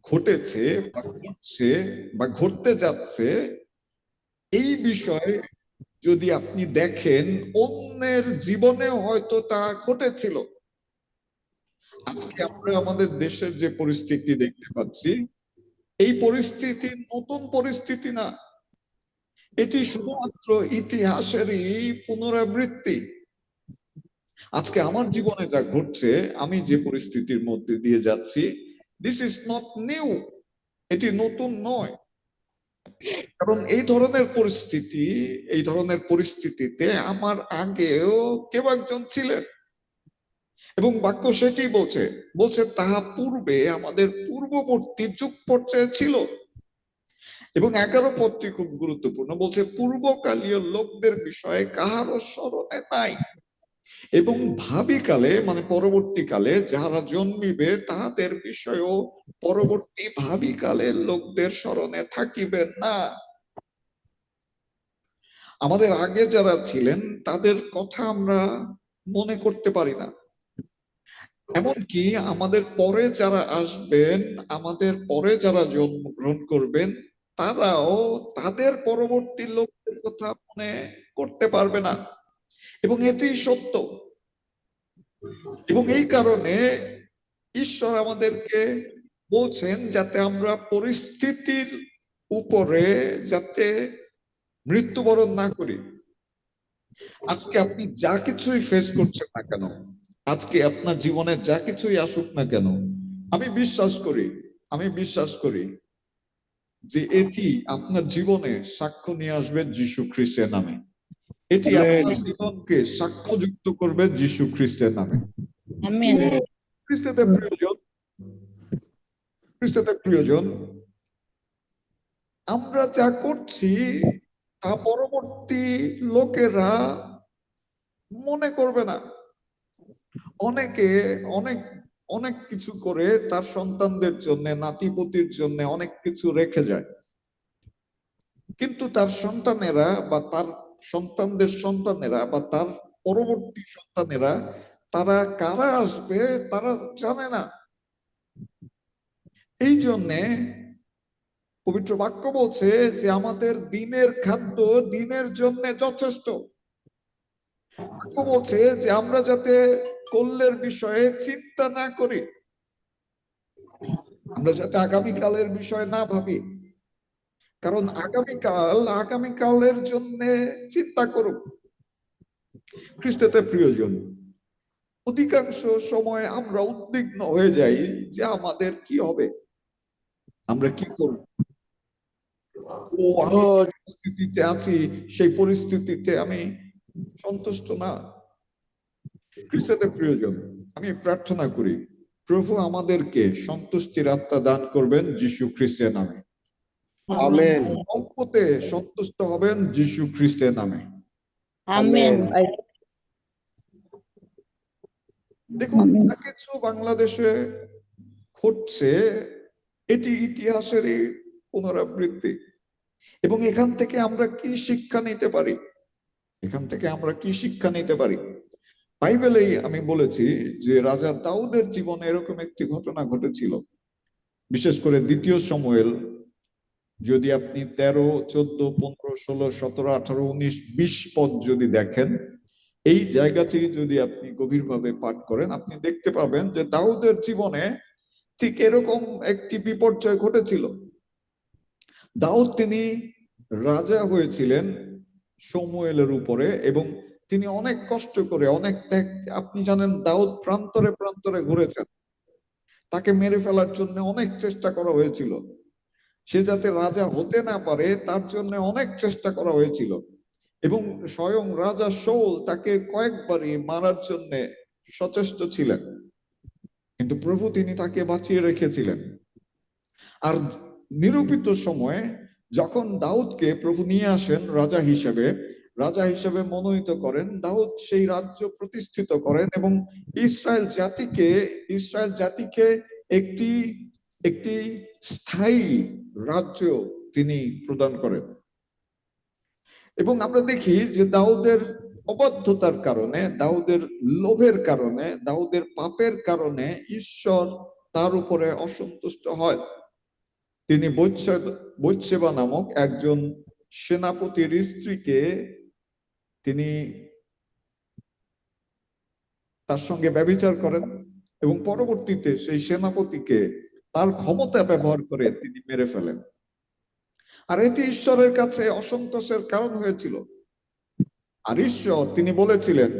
ঘটেছে বা ঘটছে বা ঘটতে যাচ্ছে, এই বিষয়ে যদি আপনি দেখেন অন্যের জীবনে হয়তো তা ঘটেছিল। আজকে আমরা আমাদের দেশের যে পরিস্থিতি দেখতে পাচ্ছি, এই পরিস্থিতি নতুন পরিস্থিতি না, এটি শুধুমাত্র ইতিহাসেরই পুনরাবৃত্তি। আজকে আমার জীবনে যা ঘটছে, আমি যে পরিস্থিতির মধ্যে দিয়ে যাচ্ছি, দিস ইজ নট নিউ, এটি নতুন নয়। কারণ এই ধরনের পরিস্থিতিতে আমার আগেও কেউ একজন ছিলেন, এবং বাক্য সেটি বলছে তাহা পূর্বে আমাদের পূর্ববর্তী যুগ পর্যায়ে ছিল। এবং 11 পদটি খুব গুরুত্বপূর্ণ, বলছে পূর্বকালীয় লোকদের বিষয়ে কাহারও স্মরণে নাই, এবং ভাবিকালে মানে পরবর্তীকালে যাহারা জন্মিবে তাহাদের বিষয়েও পরবর্তী ভাবিকালের লোকদের স্মরণে থাকিবেন না। আমাদের আগে যারা ছিলেন তাদের কথা আমরা মনে করতে পারি না, এমনকি আমাদের পরে যারা আসবেন, আমাদের পরে যারা জন্মগ্রহণ করবেন, তারাও তাদের পরবর্তী লোকদের কথা মনে করতে পারবে না, এবং এটি সত্য। এবং এই কারণে ঈশ্বর আমাদেরকে বলছেন যাতে আমরা পরিস্থিতির উপরে যাতে মৃত্যুবরণ না করি। আজকে আপনি যা কিছুই ফেস করছেন না কেন, আজকে আপনার জীবনে যা কিছুই আসুক না কেন, আমি বিশ্বাস করি যে এটি আপনার জীবনে সাক্ষ্য নিয়ে আসবে যিশু খ্রিস্টের নামে। এটি আপনার জীবনকে সাক্ষ্যযুক্ত করবে যিশু খ্রিস্টের নামে। আমেন। খ্রিস্টতে প্রিয়জন, আমরা যা করছি তা পরবর্তী লোকেরা মনে করবে না। অনেকে অনেক অনেক কিছু করে তার সন্তানদের জন্য, নাতিপুতির জন্য অনেক কিছু রেখে যায়, কিন্তু তার সন্তানেরা বা তার সন্তানদের সন্তানেরা বা তার পরবর্তী সন্তানেরা তারা কারা আসবে তারা জানে না। এই জন্যে পবিত্র বাক্য বলছে যে আমাদের দিনের খাদ্য দিনের জন্য যথেষ্ট। বাক্য বলছে যে আমরা যাতে কল্যের বিষয়ে চিন্তা না করি, আমরা যাতে আগামীকালের বিষয় না ভাবি, কারণ আগামীকালের জন্য চিন্তা করুক। খ্রিস্টতে প্রিয়জন, অধিকাংশ সময় আমরা উদ্বিগ্ন হয়ে যাই যে আমাদের কি হবে, আমরা কি করব, আমি পরিস্থিতিতে আছি, সেই পরিস্থিতিতে আমি সন্তুষ্ট না। খ্রিস্টতে প্রিয়জন, আমি প্রার্থনা করি প্রভু আমাদেরকে সন্তুষ্টির আত্মা দান করবেন যিশু খ্রিস্টের নামে। আমেন। সম্পদে সন্তুষ্ট হবেন যিশু খ্রিস্টের নামে। আমেন। দেখুন, যা কিছু বাংলাদেশে ঘটছে এটি ইতিহাসেরই পুনরাবৃত্তি, এবং এখান থেকে আমরা কি শিক্ষা নিতে পারি? বাইবেলেই আমি বলেছি যে রাজা দাউদের জীবনে এরকম একটি ঘটনা ঘটেছিল। বিশেষ করে দ্বিতীয় সমুয়েল, যদি আপনি 13, 14, 15, 16, 17, 18, 19, 20 পদ যদি দেখেন, এই জায়গাটি যদি আপনি গভীরভাবে পাঠ করেন, আপনি দেখতে পাবেন যে দাউদের জীবনে ঠিক এরকম একটি বিপর্যয় ঘটেছিল। দাউদ তিনি রাজা হয়েছিলেন সমুয়েলের উপরে, এবং তিনি অনেক কষ্ট করে, অনেক ত্যাগ, আপনি জানেন দাউদ প্রান্তরে প্রান্তরে ঘুরেছেন, তাকে মেরে ফেলার জন্য অনেক চেষ্টা করা হয়েছিল, সে যাতে রাজা হতে না পারে তার জন্য অনেক চেষ্টা করা হয়েছিল, এবং স্বয়ং রাজা শাউল তাকে কয়েকবারই মারার জন্য সচেষ্ট ছিলেন, কিন্তু প্রভু তিনি তাকে বাঁচিয়ে রেখেছিলেন। আর নিরূপিত সময়ে যখন দাউদকে প্রভু নিয়ে আসেন রাজা হিসেবে মনোনীত করেন, দাউদ সেই রাজ্য প্রতিষ্ঠিত করেন এবং ইসরায়েল জাতিকে একটি স্থায়ী রাজ্য তিনি প্রদান করেন। এবং আমরা দেখি যে দাউদের অবাধ্যতার কারণে, দাউদের লোভের কারণে, দাউদের পাপের কারণে ঈশ্বর তার উপরে অসন্তুষ্ট হয়। তিনি বৎসেবা নামক একজন সেনাপতির স্ত্রীকে তিনি তার সঙ্গে ব্যভিচার করেন, এবং পরবর্তীতে সেই সেনাপতিকে তার ক্ষমতা ব্যবহার করে তিনি মেরে ফেলেন। আর এটি ঈশ্বরের কাছে অসন্তোষের কারণ হয়েছিল। আর ঈশ্বর তিনি বলেছিলেন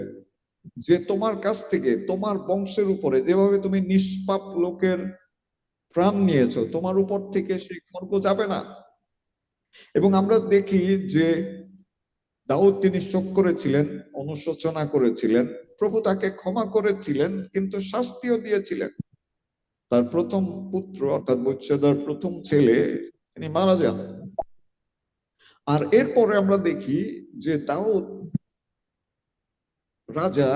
যে তোমার কাছ থেকে, তোমার বংশের উপরে যেভাবে তুমি নিষ্পাপ লোকের প্রাণ নিয়েছো, তোমার উপর থেকে সেই খর্গ যাবে না। এবং আমরা দেখি যে দাউদ তিনি শোক করেছিলেন, অনুশোচনা করেছিলেন, প্রভু তাকে ক্ষমা করেছিলেন, কিন্তু শাস্তিও দিয়েছিলেন। তার প্রথম পুত্র অর্থাৎ বৎসেদার প্রথম ছেলে তিনি মারা যান। আর এরপরে আমরা দেখি যে দাউদ রাজা,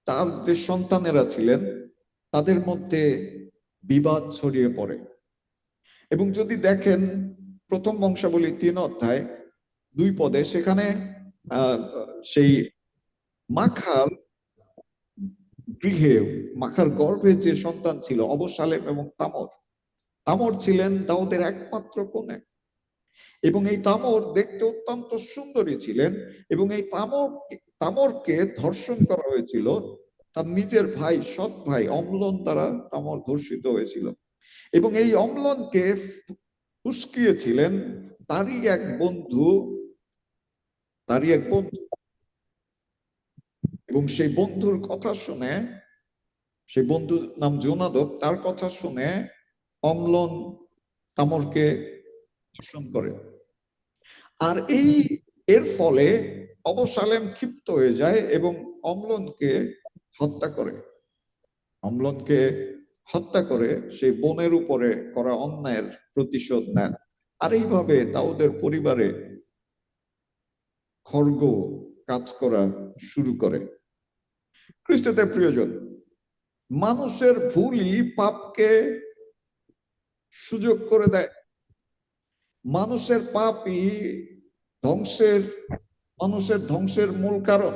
তার যে সন্তানেরা ছিলেন তাদের মধ্যে বিবাদ ছড়িয়ে পড়ে। এবং যদি দেখেন প্রথম বংশাবলী 3 অধ্যায় 2 পদে, সেখানে সেই মাখার গৃহে, মাখার গর্ভে যে সন্তান ছিল অবসালেম এবং তামর ছিলেন দাউদের একমাত্র কন্যা, এবং এই তামর দেখতে অত্যন্ত সুন্দরী ছিলেন, এবং এই তামরকে ধর্ষণ করা হয়েছিল। তার নিজের ভাই, সৎ ভাই অম্লন দ্বারা তামর ধর্ষিত হয়েছিল, এবং এই অম্লনকে উস্কিয়েছিলেন তারই এক বন্ধু। এবং সেই বন্ধুর কথা শুনে, সেই বন্ধুর নাম জোনাদব, তার কথা শুনে অম্লন তামরকে দর্শন করে। আর এর ফলে অবসালেম ক্ষিপ্ত হয়ে যায় এবং অম্লনকে হত্যা করে। অম্লনকে হত্যা করে সেই বোনের উপরে করা অন্যায়ের প্রতিশোধ নেন। আর এইভাবে দাউদের পরিবারে খড়গ কাজ করা শুরু করে। খ্রিস্টতে প্রিয়জন, মানুষের ভুলই পাপকে সুযোগ করে দেয়। মানুষের পাপই মানুষের ধ্বংসের মূল কারণ।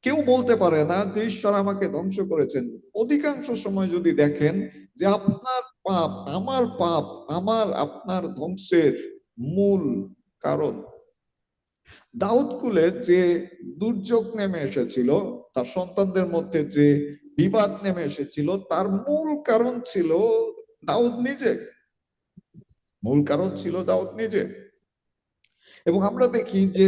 কেউ বলতে পারে না যে ঈশ্বর আমাকে ধ্বংস করেছেন। অধিকাংশ সময় যদি দেখেন যে আপনার পাপ, আমার পাপ, আপনার ধ্বংসের মূল কারণ। দাউদ কুলে যে দুর্যোগ নেমে এসেছিল, তার সন্তানদের মধ্যে যে বিবাদ নেমে এসেছিল, তার মূল কারণ ছিল দাউদ নিজে। মূল কারণ ছিল দাউদ নিজে। এবং আমরা দেখি যে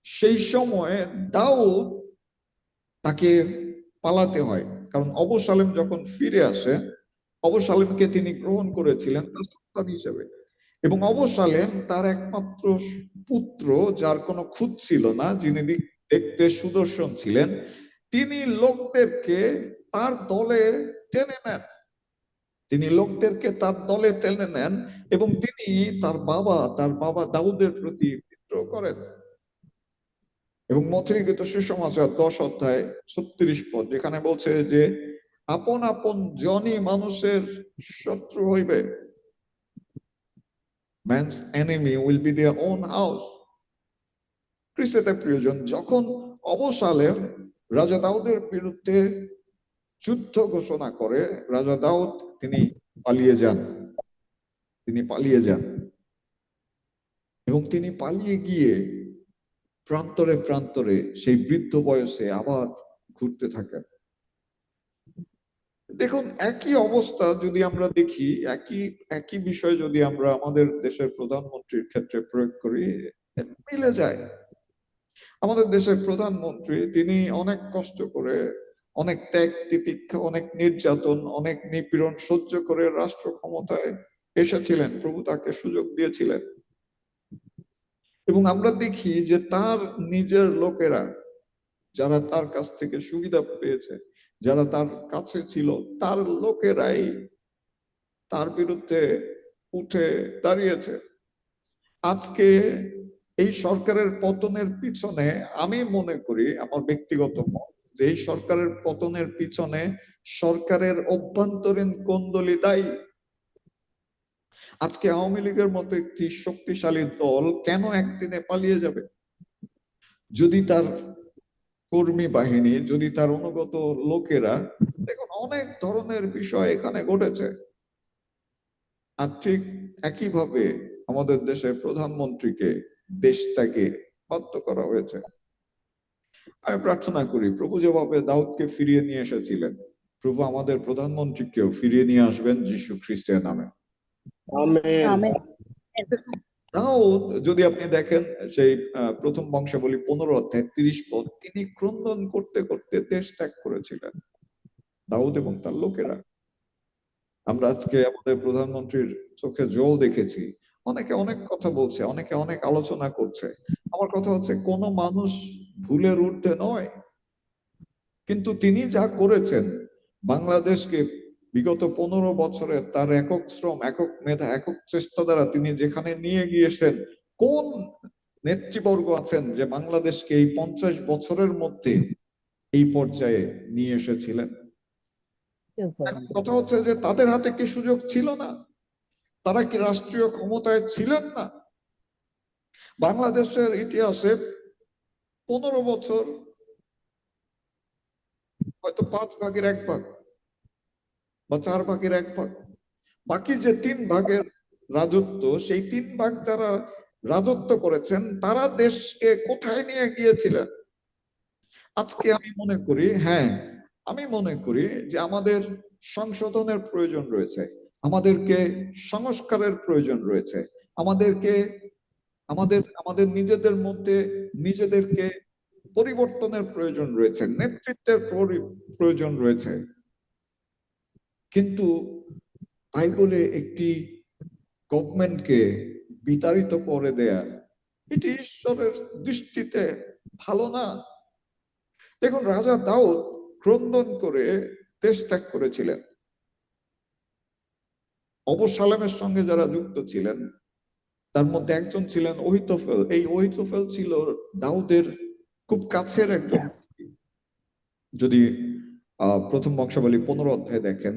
সেই সময়ে দাউদ তাকে পালাতে হয়, কারণ অবসালেম যখন ফিরে আসে, অবসালেমকে তিনি গ্রহণ করেছিলেন তার সন্তান হিসেবে। এবং অবসালেম তার একমাত্র পুত্র, যার কোনো খুঁত ছিল না, যিনি দেখতে সুদর্শন ছিলেন, তিনি লোকদেরকে তার দলে টেনে নেন। এবং তিনি তার বাবা দাউদের প্রতি বিদ্রোহ করেন। এবং মথিলিখিত সুসমাচার 10 অধ্যায় 36 পদ, যেখানে বলছে যে আপন আপন জনই মানুষের শত্রু হইবে। Man's enemy will be their own house. খ্রিস্টতে প্রিয়জন, যখন অবসালেম রাজা দাউদের বিরুদ্ধে যুদ্ধ ঘোষণা করে, রাজা দাউদ তিনি পালিয়ে যান এবং তিনি পালিয়ে গিয়ে প্রান্তরে প্রান্তরে সেই বৃদ্ধ বয়সে আবার ঘুরতে থাকেন। দেখুন, একই অবস্থা যদি আমরা দেখি, একই বিষয় যদি আমরা আমাদের দেশের প্রধানমন্ত্রীর ক্ষেত্রে প্রয়োগ করি, মিলে যায়। আমাদের দেশের প্রধানমন্ত্রী তিনি অনেক কষ্ট করে, অনেক ত্যাগ তিতিক্ষা, অনেক নির্যাতন, অনেক নিপীড়ন সহ্য করে রাষ্ট্র ক্ষমতায় এসেছিলেন। প্রভু তাকে সুযোগ দিয়েছিলেন। এবং আমরা দেখি যে তার নিজের লোকেরা, যারা তার কাছ থেকে সুবিধা পেয়েছে, যারা তার কাছে ছিল, তার লোকেরাই তার বিরুদ্ধে উঠে দাঁড়িয়েছে। আজকে এই সরকারের পতনের পিছনে আমি মনে করি, আমার ব্যক্তিগত মত, যে এই সরকারের পতনের পিছনে সরকারের অভ্যন্তরীণ কোন্দলই দায়ী। আজকে আওয়ামী লীগের মতো একটি শক্তিশালী দল কেন একদিনে পালিয়ে যাবে? যদি তার কর্মী বাহিনী, যদি তার অনুগত লোকেরা, দেখুন অনেক ধরনের বিষয় এখানে ঘটেছে। আর ঠিক একইভাবে আমাদের দেশের প্রধানমন্ত্রীকে দেশ ত্যাগে বাধ্য করা হয়েছে। আমি প্রার্থনা করি, প্রভু যেভাবে দাউদকে ফিরিয়ে নিয়ে এসেছিলেন, প্রভু আমাদের প্রধানমন্ত্রীকেও ফিরিয়ে নিয়ে আসবেন যীশু খ্রিস্টের নামে। আমেন। দাউদ, যদি আপনি দেখেন সেই প্রথম বংশাবলী 15 অধ্যায় 30 পদ, তিনি ক্রন্দন করতে করতে দেশ ত্যাগ করেছিলেন, দাউদ এবং তার লোকেরা। আমরা আজকে আমাদের প্রধানমন্ত্রীর চোখে জল দেখেছি। অনেকে অনেক কথা বলছে, অনেকে অনেক আলোচনা করছে। আমার কথা হচ্ছে, কোন মানুষ ভুলের ঊর্ধ্বে নয়। কিন্তু তিনি যা করেছেন, বাংলাদেশকে বিগত 15 বছরে তার একক শ্রম, একক মেধা, একক চেষ্টা দ্বারা তিনি যেখানে নিয়ে গিয়েছেন, কোন নেতৃবর্গ আছেন যে বাংলাদেশকে এই 50 বছরের মধ্যে এই পর্যায়ে নিয়ে এসেছিলেন? কথা হচ্ছে যে তাদের হাতে কি সুযোগ ছিল না? তারা কি রাষ্ট্রীয় ক্ষমতায় ছিলেন না? বাংলাদেশের ইতিহাসে 15 বছর হয়তো 5 ভাগের 1 ভাগ বা 4 ভাগের 1 ভাগ, বাকি যে 3 ভাগের রাজত্ব, সেই 3 ভাগ যারা রাজত্ব করেছেন, তারা দেশকে কোথায় নিয়ে গিয়েছিলেন? আজকে আমি মনে করি যে আমাদের সংশোধনের প্রয়োজন রয়েছে, আমাদেরকে সংস্কারের প্রয়োজন রয়েছে, আমাদেরকে আমাদের আমাদের নিজেদের মধ্যে নিজেদেরকে পরিবর্তনের প্রয়োজন রয়েছে, নেতৃত্বের প্রয়োজন রয়েছে। কিন্তু তাই বলে একটি গভর্নমেন্টকে বিতাড়িত করে দেয়া, এটি ঈশ্বরের দৃষ্টিতে ভালো না। দেখুন, রাজা দাউদ ক্রন্দন করে দেশ ত্যাগ করেছিলেন। অবসালেমের সঙ্গে যারা যুক্ত ছিলেন তার মধ্যে একজন ছিলেন অহিতোফেল। এই অহিতোফেল ছিল দাউদের খুব কাছের একজন। যদি প্রথম বংশাবলী 15 অধ্যায় দেখেন,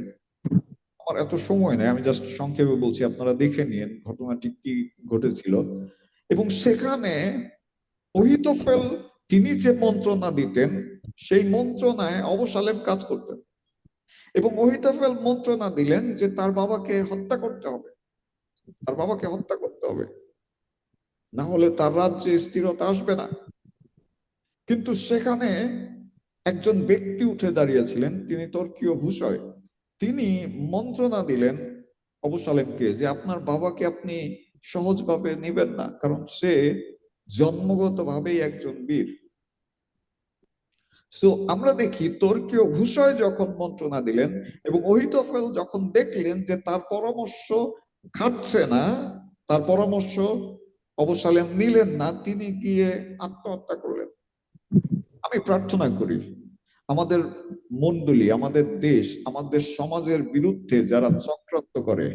আমার এত সময় নেই, আমি জাস্ট সংক্ষেপে বলছি, আপনারা দেখে নিন ঘটনাটি কি ঘটেছিল। এবং সেখানে অহিতোফেল তিনি যে মন্ত্রণা দিতেন সেই মন্ত্রণায় অবসালেম কাজ করতেন। এবং অহিতোফেল মন্ত্রণা দিলেন যে তার বাবাকে হত্যা করতে হবে, তার বাবাকে হত্যা করতে হবে, না হলে তার রাজ্যে স্থিরতা আসবে না। কিন্তু সেখানে একজন ব্যক্তি উঠে দাঁড়িয়েছিলেন, তিনি তর্কীয় হুশয়। তিনি মন্ত্রণা দিলেন অবসালেমকে যে আপনার বাবাকে আপনি সহজভাবে নেবেন না, কারণ সে জন্মগতভাবেই একজন বীর। সো আমরা দেখি তর্কীয় হুশয় যখন মন্ত্রণা দিলেন এবং অহিতোফেল যখন দেখলেন যে তার পরামর্শ খাটছে না, তার পরামর্শ অবসালেম নিলেন না, তিনি গিয়ে আত্মহত্যা করলেন। আমি প্রার্থনা করি আমাদের মণ্ডলী, আমাদের দেশ, আমাদের সমাজের বিরুদ্ধে যারা চক্রান্ত করে,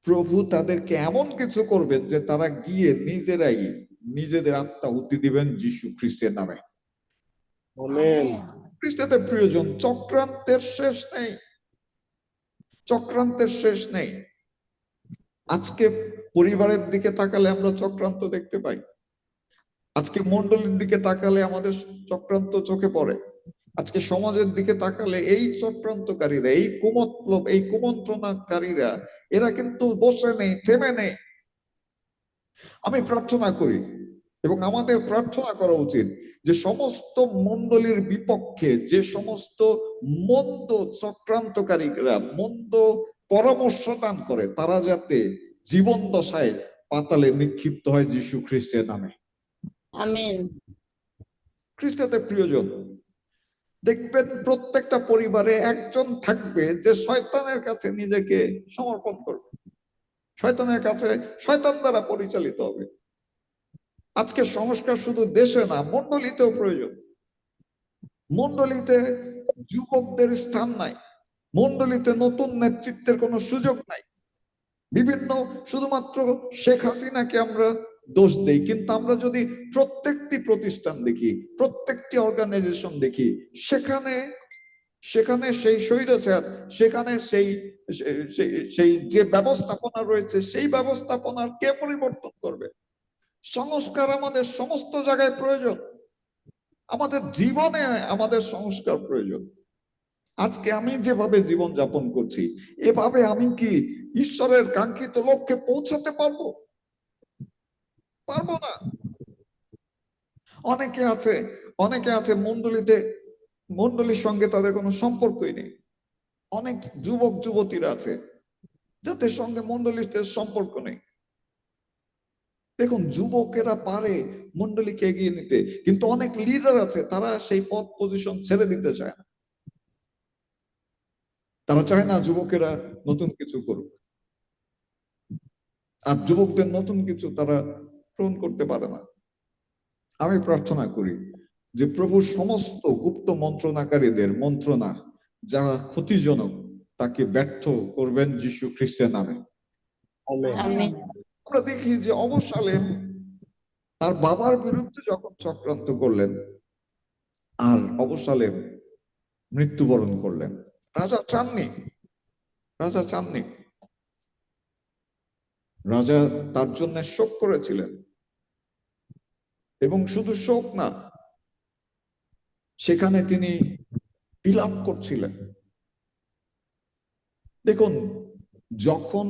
প্রভু তাদেরকে এমন কিছু করবেন যে তারা গিয়ে নিজেরাই নিজেদের আত্মাহুতি দিবেন যীশু খ্রিস্টের নামে। খ্রিস্টের প্রিয়জন, চক্রান্তের শেষ নেই, চক্রান্তের শেষ নেই। আজকে পরিবারের দিকে তাকালে আমরা চক্রান্ত দেখতে পাই, আজকে মণ্ডলীর দিকে তাকালে আমাদের চক্রান্ত চোখে পড়ে, আজকে সমাজের দিকে তাকালে এই চক্রান্তকারীরা, এই কুমতলব, এই কুমন্ত্রণাকারীরা, এরা কিন্তু বসে নেই, থেমে নেই। আমি প্রার্থনা করি এবং আমাদের প্রার্থনা করা উচিত যে সমস্ত মণ্ডলীর বিপক্ষে যে সমস্ত মন্দ চক্রান্তকারীরা মন্দ পরামর্শ দান করে, তারা যাতে জীবন দশায় পাতালে নিক্ষিপ্ত হয় যীশু খ্রিস্টের নামে। আমেন। খ্রিস্টের প্রিয়জন, দেখবেন প্রত্যেকটা পরিবারে একজন থাকবে যে শয়তানের কাছে নিজেকে সমর্পণ করবে, শয়তানের কাছে, শয়তান দ্বারা পরিচালিত হবে। আজকে সংস্কার শুধু দেশে না, মণ্ডলীতেও প্রয়োজন। মণ্ডলীতে যুবকদের স্থান নাই, মণ্ডলীতে নতুন নেতৃত্বের কোনো সুযোগ নাই। বিভিন্ন শুধুমাত্র শেখ হাসিনাকে আমরা দোষ দেই, কিন্তু আমরা যদি প্রত্যেকটি প্রতিষ্ঠান দেখি, প্রত্যেকটি অর্গানাইজেশন দেখি, সেখানে সেখানে সেই স্বৈরাচার, সেখানে সেই সেই যে ব্যবস্থাপনা রয়েছে, সেই ব্যবস্থাপনার কে পরিবর্তন করবে? সংস্কার আমাদের সমস্ত জায়গায় প্রয়োজন, আমাদের জীবনে আমাদের সংস্কার প্রয়োজন। আজকে আমি যেভাবে জীবন যাপন করছি, এভাবে আমি কি ঈশ্বরের কাঙ্ক্ষিত লক্ষ্যে পৌঁছাতে পারবো? পারবো না। অনেকে আছে মণ্ডলীতে, মণ্ডলীর সঙ্গে তাদের কোনো সম্পর্কই নেই। অনেক যুবক যুবতীরা আছে যাদের সঙ্গে মণ্ডলীতে সম্পর্ক নেই। দেখুন, যুবকেরা পারে মণ্ডলীকে এগিয়ে নিতে, কিন্তু অনেক লিডার আছে তারা সেই পদ পজিশন ছেড়ে দিতে চায় না। তারা চায় না যুবকেরা নতুন কিছু করুক, আর যুবকদের নতুন কিছু তারা পূরণ করতে পারে না। আমি প্রার্থনা করি যে প্রভু সমস্ত গুপ্ত মন্ত্রণাকারীদের মন্ত্রণা যা ক্ষতিজনক তাকে ব্যর্থ করবেন যীশু খ্রিস্টের নামে। আমরা দেখি যে অবসালেম তার বাবার বিরুদ্ধে যখন চক্রান্ত করলেন, আর অবসালেম মৃত্যুবরণ করলেন। রাজা চাননি, রাজা তার জন্য শোক করেছিলেন, এবং শুধু শোক না, সেখানে তিনি বিলাপ করছিলেন। দেখুন, যখন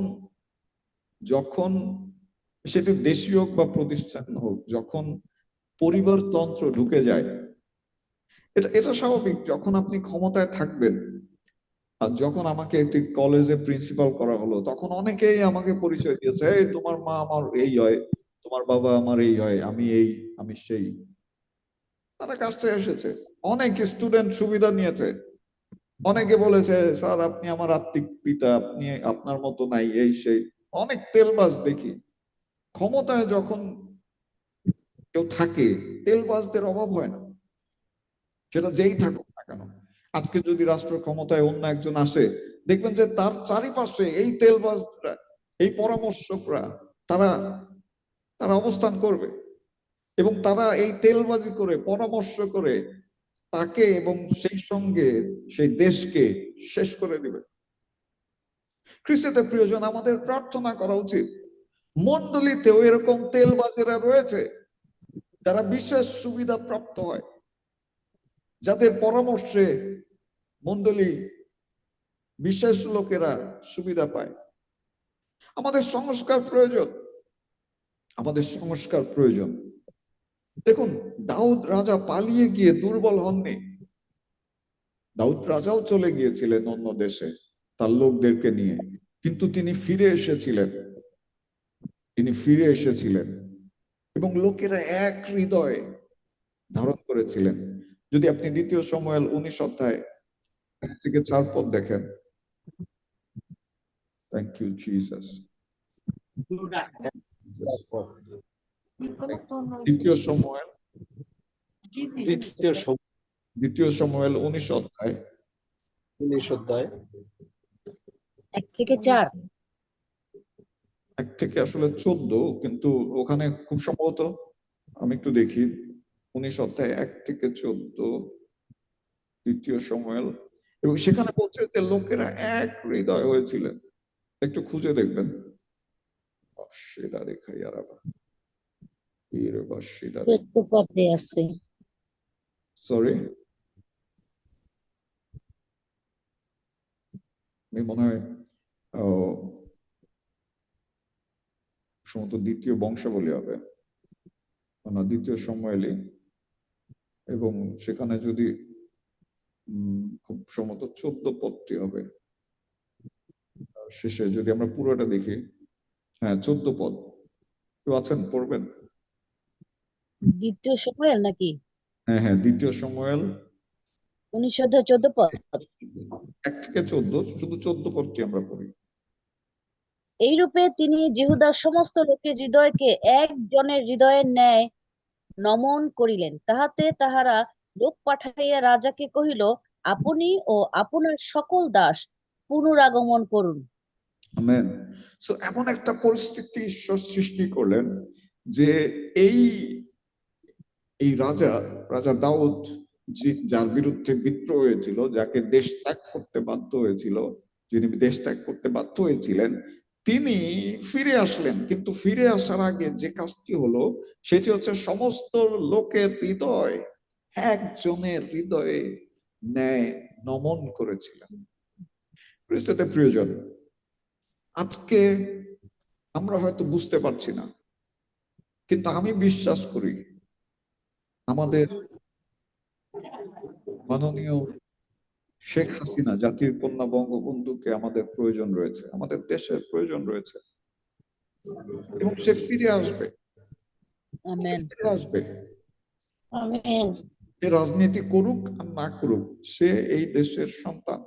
যখন সেটি দেশীয় হোক বা প্রতিষ্ঠান হোক, যখন পরিবারতন্ত্র ঢুকে যায়, এটা স্বাভাবিক। যখন আপনি ক্ষমতায় থাকবেন, আর যখন আমাকে একটি কলেজে প্রিন্সিপাল করা হলো, তখন অনেকেই আমাকে পরিচয় দিয়েছে, এই তোমার মা আমার এই হয়, তোমার বাবা আমার এই হয়, আমি এই, আমি সেই। তারা কাছে এসেছে, অনেক স্টুডেন্ট সুবিধা নিয়েছে, অনেকে বলেছে স্যার আপনি আমার আত্মিক পিতা, আপনি আপনার মতো নাই, এই সেই। অনেক তেলবাজ দেখি। ক্ষমতায় যখন কেউ থাকে, তেলবাজদের অভাব হয় না, সেটা যেই থাকুক না কেন। আজকে যদি রাষ্ট্র ক্ষমতায় অন্য একজন আসে, দেখবেন যে তার চারিপাশে এই তেলবাজরা, এই পরামর্শকরা, তারা তারা অবস্থান করবে এবং তারা এই তেলবাজি করে, পরামর্শ করে তাকে এবং সেই সঙ্গে সেই দেশকে শেষ করে দিবে। খ্রিস্টতে প্রিয়জন, আমাদের প্রার্থনা করা উচিত মণ্ডলীতেও এরকম তেলবাজেরা রয়েছে যারা বিশেষ সুবিধা প্রাপ্ত হয়, যাদের পরামর্শে মণ্ডলী, বিশেষ লোকেরা সুবিধা পায়। আমাদের সংস্কার প্রয়োজন, আমাদের সংস্কার প্রয়োজন। দেখুন, দাউদ রাজা পালিয়ে গিয়ে দুর্বল হননি। দাউদ রাজাও চলে গিয়েছিলেন অন্য দেশে তার লোকদেরকে নিয়ে, কিন্তু তিনি ফিরে এসেছিলেন, তিনি ফিরে এসেছিলেন এবং লোকেরা এক হৃদয় ধারণ করেছিলেন। যদি আপনি 2 শমূয়েল 19 অধ্যায় 1 থেকে 4 পদ দেখেন। Thank you Jesus. 2 শমূয়েল 19 অধ্যায় 1 থেকে 4। 1 থেকে আসলে 14, কিন্তু ওখানে খুব সম্ভবত, আমি একটু দেখি, 19 অধ্যায় 1 থেকে 14, 2 শমূয়েল, এবং সেখানে বলছে যে লোকেরা এক হৃদয় হয়েছিলেন। একটু খুঁজে দেখবেন। পদে আছে। সরি, আমি মনে হয় সম্ভবত 2 বংশাবলী হবে, না 2 শমূয়েলই, এবং সেখানে যদি খুব সম্ভবত 14 পদটি হবে শেষে, যদি আমরা পুরোটা দেখি। হ্যাঁ, 14 পদ। কেউ আছেন, পড়বেন? 2 শমূয়েল নাকি? হ্যাঁ হ্যাঁ, 2 শমূয়েল 19 অধ্যায় 14 পদ। 1 থেকে 14, শুধু 14 পদটি আমরা পড়ি। এইরূপে তিনি জিহুদার সমস্ত লোকের হৃদয়কে একজনের হৃদয়ের ন্যায় নমন করিলেন, তাহাতে তাহারা লোক পাঠাইয়া রাজাকে কহিল, আপনি ও আপনার সকল দাস পুনরাগমন করুন। আমেন। সো এমন একটা পরিস্থিতি ঈশ্বর সৃষ্টি করলেন যে এই রাজা দাউদ, যার বিরুদ্ধে বিদ্রোহ হয়েছিল, যাকে দেশ ত্যাগ করতে বাধ্য হয়েছিল, যিনি দেশ ত্যাগ করতে বাধ্য হয়েছিলেন, তিনি ফিরে আসলেন। কিন্তু ফিরে আসার আগে যে কাজটি হলো, সেটি হচ্ছে সমস্ত লোকের হৃদয় একজনের হৃদয়ে ন্যায় নমন করেছিলেন। খ্রিস্টতে প্রিয়জন, আজকে আমরা হয়তো বুঝতে পারছি না, কিন্তু আমি বিশ্বাস করি আমাদের মাননীয় শেখ হাসিনা, জাতির কন্যা বঙ্গবন্ধুকে আমাদের প্রয়োজন রয়েছে, আমাদের দেশের প্রয়োজন রয়েছে, এবং সে ফিরে আসবে। আমেন। ফিরে আসবে। আমেন। সে রাজনীতি করুক আর না করুক, সে এই দেশের সন্তান,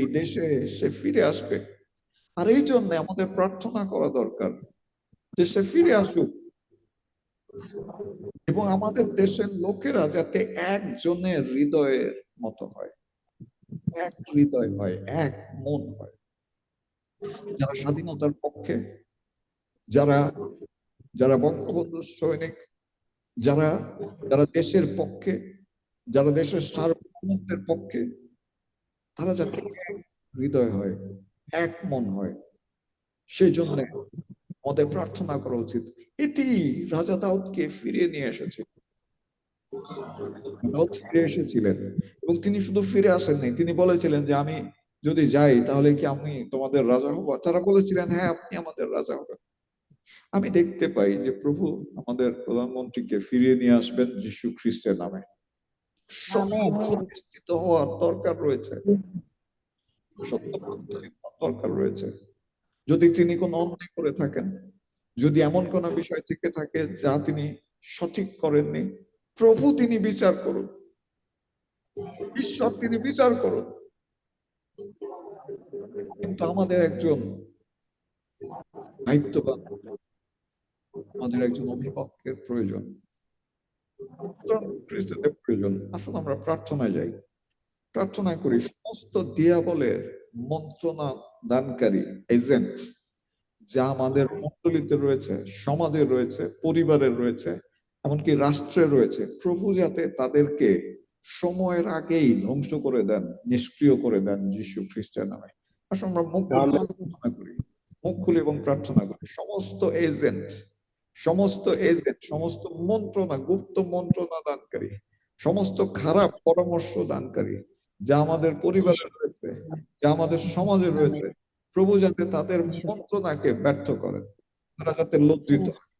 এই দেশে সে ফিরে আসবে। আর এই জন্য আমাদের প্রার্থনা করা দরকার যে সে ফিরে আসুক, এবং আমাদের দেশের লোকেরা যাতে একজনের হৃদয়ের মতো হয়, এক হৃদয় হয়, এক মন হয়। যারা স্বাধীনতার পক্ষে, যারা যারা বঙ্গবন্ধুর সৈনিক, যারা যারা দেশের পক্ষে, যারা দেশের সার্বভৌমত্বের পক্ষে, তারা যাতে এক হৃদয় হয়, এক মন হয়, সেই জন্য আমাদের প্রার্থনা করা উচিত। এটি রাজা দাউদকে ফিরিয়ে নিয়ে এসেছে। দাউদ ফিরে এসেছিলেন, এবং তিনি শুধু ফিরে আসেননি, তিনি বলেছিলেন যে আমি যদি যাই তাহলে কি আমি তোমাদের রাজা হব? তারা বলেছিলেন হ্যাঁ, আপনি আমাদের রাজা হবেন। আমি দেখতে পাই যে প্রভু আমাদের প্রধানমন্ত্রীকে ফিরিয়ে নিয়ে আসবেন যীশু খ্রিস্টের নামে। সত্য প্রতিষ্ঠিত হওয়ার দরকার রয়েছে, সত্য প্রতিষ্ঠিত হওয়ার দরকার রয়েছে। যদি তিনি কোনো অন্যায় করে থাকেন, যদি এমন কোন বিষয় থেকে থাকে যা তিনি সঠিক করেননি, প্রভু তিনি বিচার করুন, ঈশ্বর তিনি বিচার করুন। কিন্তু আমাদের একজন দায়িত্ববান, আমাদের একজন অভিভাবকের প্রয়োজন, খ্রিস্টদের প্রয়োজন। আসুন আমরা প্রার্থনায় যাই, প্রার্থনা করি সমস্ত দিয়াবলের মন্ত্রণা দানকারী এজেন্ট যা আমাদের মণ্ডলীতে রয়েছে, সমাজে রয়েছে, পরিবারের রয়েছে, এমনকি রাষ্ট্রে রয়েছে, প্রভু যাতে তাদেরকে সময়ের আগেই ধ্বংস করে দেন, নিষ্ক্রিয় করে দেন যীশু খ্রিস্টের নামে। আসুন আমরা মুখ খুলে প্রার্থনা করি, মুখ খুলে এবং প্রার্থনা করি। সমস্ত এজেন্ট, সমস্ত মন্ত্রণা, গুপ্ত মন্ত্রণা দানকারী, সমস্ত খারাপ পরামর্শ দানকারী যা আমাদের পরিবারে রয়েছে, যা আমাদের সমাজে রয়েছে, প্রভু যাতে তাদের মন্ত্রণাকে ব্যর্থ করেন, তারা যাতে লজ্জিত হয়,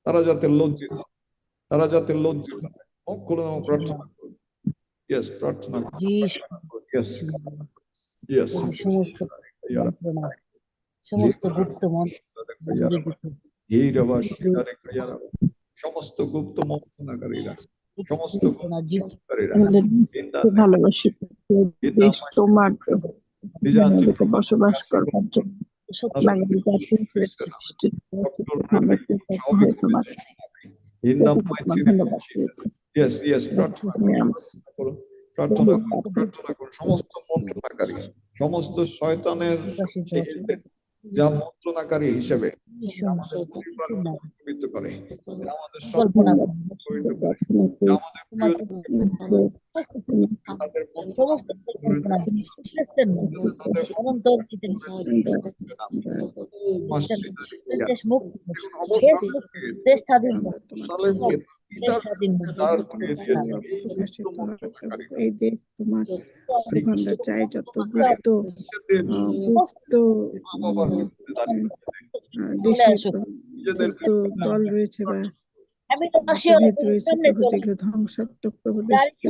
তারা যাতে লজ্জিত হয়, তারা যাতে লজ্জিত হয়। মুখ খুলে প্রার্থনা করুন। ইয়েস, প্রার্থনা করুন। Yes, yes. সমস্ত মন্ত্রণা, সমস্ত গুপ্ত সমস্ত গুপ্ত মন্ত্রণাকারীরা, সমস্ত ভালোবাসি দেশ তোমার বাংলাদেশে বসবাস করবার জন্য বাঙালি জাতি তোমার ধন্যবাদ। প্রার্থনা করুন সমস্ত মন্ত্রণাকারী, সমস্ত শয়তানের যা মন্ত্রণাকারী হিসেবে পবিত্র করে, আমাদের এই দেশ তোমার আমরা চাই যত গুপ্ত দেশের গুপ্ত দল রয়েছে বা ভেদ রয়েছে, প্রভু যেগুলো ধ্বংসাত্মক, প্রভু দেশকে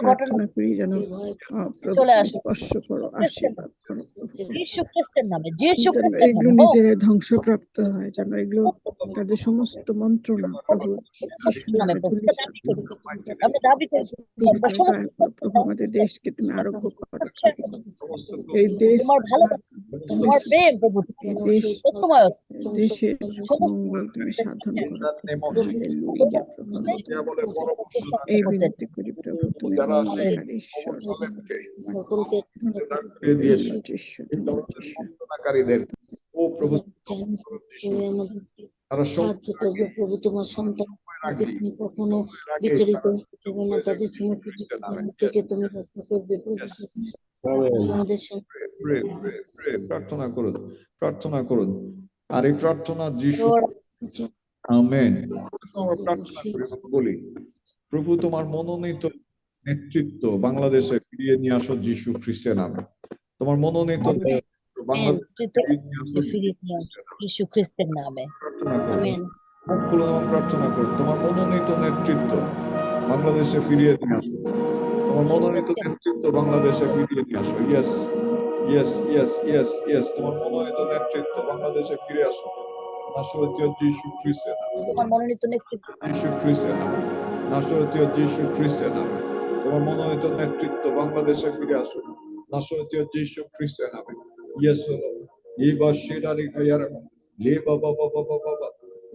প্রার্থনা করি যেন স্পর্শ করো, আশীর্বাদ করো, এগুলো নিজেরা ধ্বংসপ্রাপ্ত হয়, যেন এগুলো তাদের সমস্ত মন্ত্রণা প্রভু প্রভু আমাদের দেশকে তুমি আরোগ্য করো, এই দেশ দেশের মঙ্গল তুমি সাধন করো। এই বিনতি করি প্রভু, তুমি মঙ্গলকারী ঈশ্বর, সাহায্য করবে প্রভু। তোমার সন্তান কখনো বিচলিত হবে না, তাদের সমস্ত থেকে তুমি রক্ষা করবে আমাদের প্রার্থনা করুন, প্রার্থনা করুন। আর এই প্রার্থনা যিশু, আমেন। আমরা প্রার্থনা করি, বলি প্রভু তোমার মনোনীত নেতৃত্ব বাংলাদেশে ফিরিয়ে নিয়ে আসো যীশু খ্রিস্টের নামে। তোমার মনোনীত যীশু খ্রিস্টের নামে প্রার্থনা করুন। তোমার মনোনীত নেতৃত্ব বাংলাদেশে ফিরিয়ে নিয়ে আসো, তোমার মনোনীত নেতৃত্ব বাংলাদেশে ফিরিয়ে নিয়ে আসো। Yes, yes, yes, yes, yes. তোমার মনোনীত নেতৃত্ব বাংলাদেশে ফিরে আসো, নাসরতীয় যীশু খ্রিস্টের নামে। তোমার মনোনীত নেতৃত্ব যীশু খ্রিস্টের নামে, নাসরতীয় যীশু খ্রিস্টের নামে। তোমার মনোনীত নেতৃত্ব বাংলাদেশে ফিরে আসো, নাসরতীয় যীশু খ্রিস্টের নামে। ইয়েস হলো ইবা শিরারি কয়ারাবা লে বাবা বাবা বাবা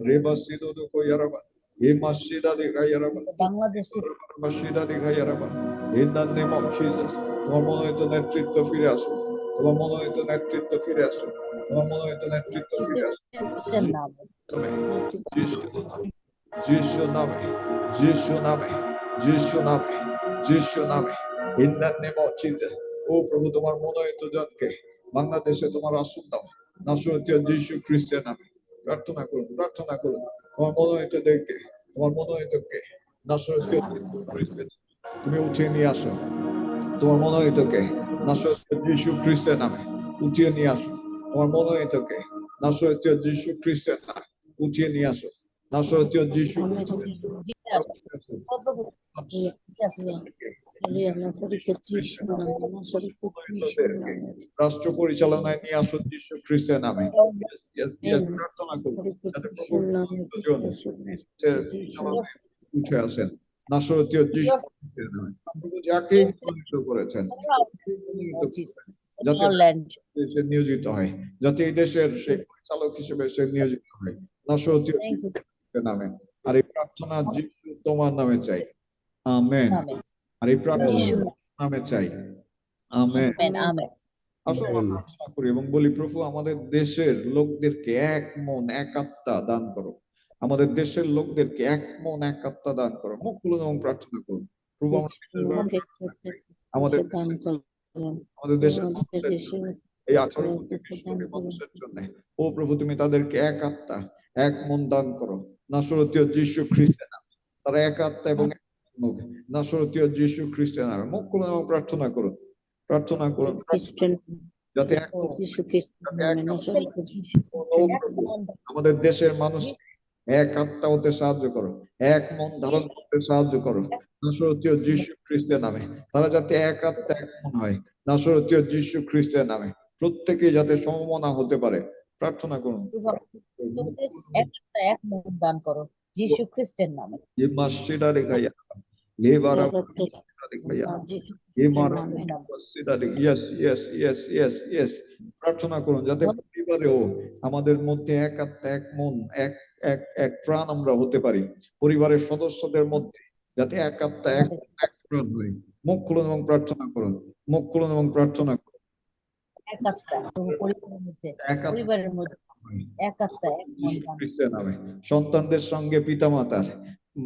রেবা সিদুদু কয়ারাবা এ মাসিরারি কয়ারাবা বাংলাদেশে মাসিরারি কয়ারাবা। In the name of Jesus তোমার মনোনীত নেতৃত্ব ফিরে আসো, তোমার মনোনীত নেতৃত্ব ফিরে আসো, তোমার মনোনীত নেতৃত্ব ফিরে আসো। যিশু নামে, যিশু নামে, যিশু নামে, যিশু নামে। In the name of Jesus. ও প্রভু তোমার মনোনীত জনকে বাংলাদেশে তোমার আসন দাও, নাসরতীয় যীশু খ্রিস্টের নামে। প্রার্থনা করুন, প্রার্থনা করুন। তোমার মনোনীতদেরকে, তোমার মনোনীতকে নাসরতীয় তুমি উঠিয়ে নিয়ে আসো, তোমার মনোনীতকে নাসরতীয় যীশু খ্রিস্টের নামে উঠিয়ে নিয়ে আসো। তোমার মনোনীতকে নাসরতীয় যীশু খ্রিস্টের নামে উঠিয়ে নিয়ে আসো, নাসরতীয় যীশু রাষ্ট্র পরিচালনায় নিয়ে আসুন যিশু খ্রিস্টের নামে। Yes, yes, প্রার্থনা করুন যাতে প্রভুর দুজন উঠে আসেন নাসরতীয় যিশু খ্রিস্টের নামে। প্রভু যাকেই মনোনীত করেছেন যাতে দেশে নিয়োজিত হয়, যাতে এই দেশের সেই পরিচালক হিসেবে সে নিয়োজিত হয় নাসরতীয় যিশুর নামে। আর এই প্রার্থনা যিশু তোমার নামে চাই, আমেন। আর এই প্রার্থনা নামে চাই, আমেন। আসলে আমরা প্রার্থনা করি এবং বলি, প্রভু আমাদের দেশের লোকদেরকে এক মন এক আত্মা দান করো, আমাদের দেশের লোকদেরকে এক মন এক আত্মা দান করো। মুখ খুলুন এবং প্রার্থনা করুন। প্রভু আমাদের দেশের মানুষের এই 18-20 কোটি মানুষের জন্য, ও প্রভু তুমি তাদেরকে এক আত্মা এক মন দান করো নাসরতীয় যিশু খ্রিস্টের নামে। তারা এক আত্মা এবং নাসরতীয় যিশু খ্রিস্টের নামে। মুখ খুলুন এবং প্রার্থনা করুন, প্রার্থনা করুন যাতে আমাদের দেশের মানুষ এক আত্মা হতে সাহায্য করো, এক মন ধারণ করতে সাহায্য করো নাসরতীয় যিশু খ্রিস্টের নামে। তারা যাতে এক আত্মা এক মন হয় নাসরতীয় যিশু খ্রিস্টের নামে। প্রত্যেকেই যাতে সমমনা হতে পারে, প্রার্থনা করুন। এক মন দান করো যিশু খ্রিস্টের নামে। প্রার্থনা করুন যাতে পরিবারেও আমাদের মধ্যে এক আত্মা এক মন এক এক এক প্রাণ আমরা হতে পারি। পরিবারের সদস্যদের মধ্যে যাতে এক আত্মা এক প্রাণ হয়। মুখ খুলুন এবং প্রার্থনা করুন, মুখ খুলুন এবং প্রার্থনা করুন। এক আত্মা পরিবারের মধ্যে এক আত্মা এক মন খ্রিস্টের নামে। সন্তানদের সঙ্গে পিতামাতার,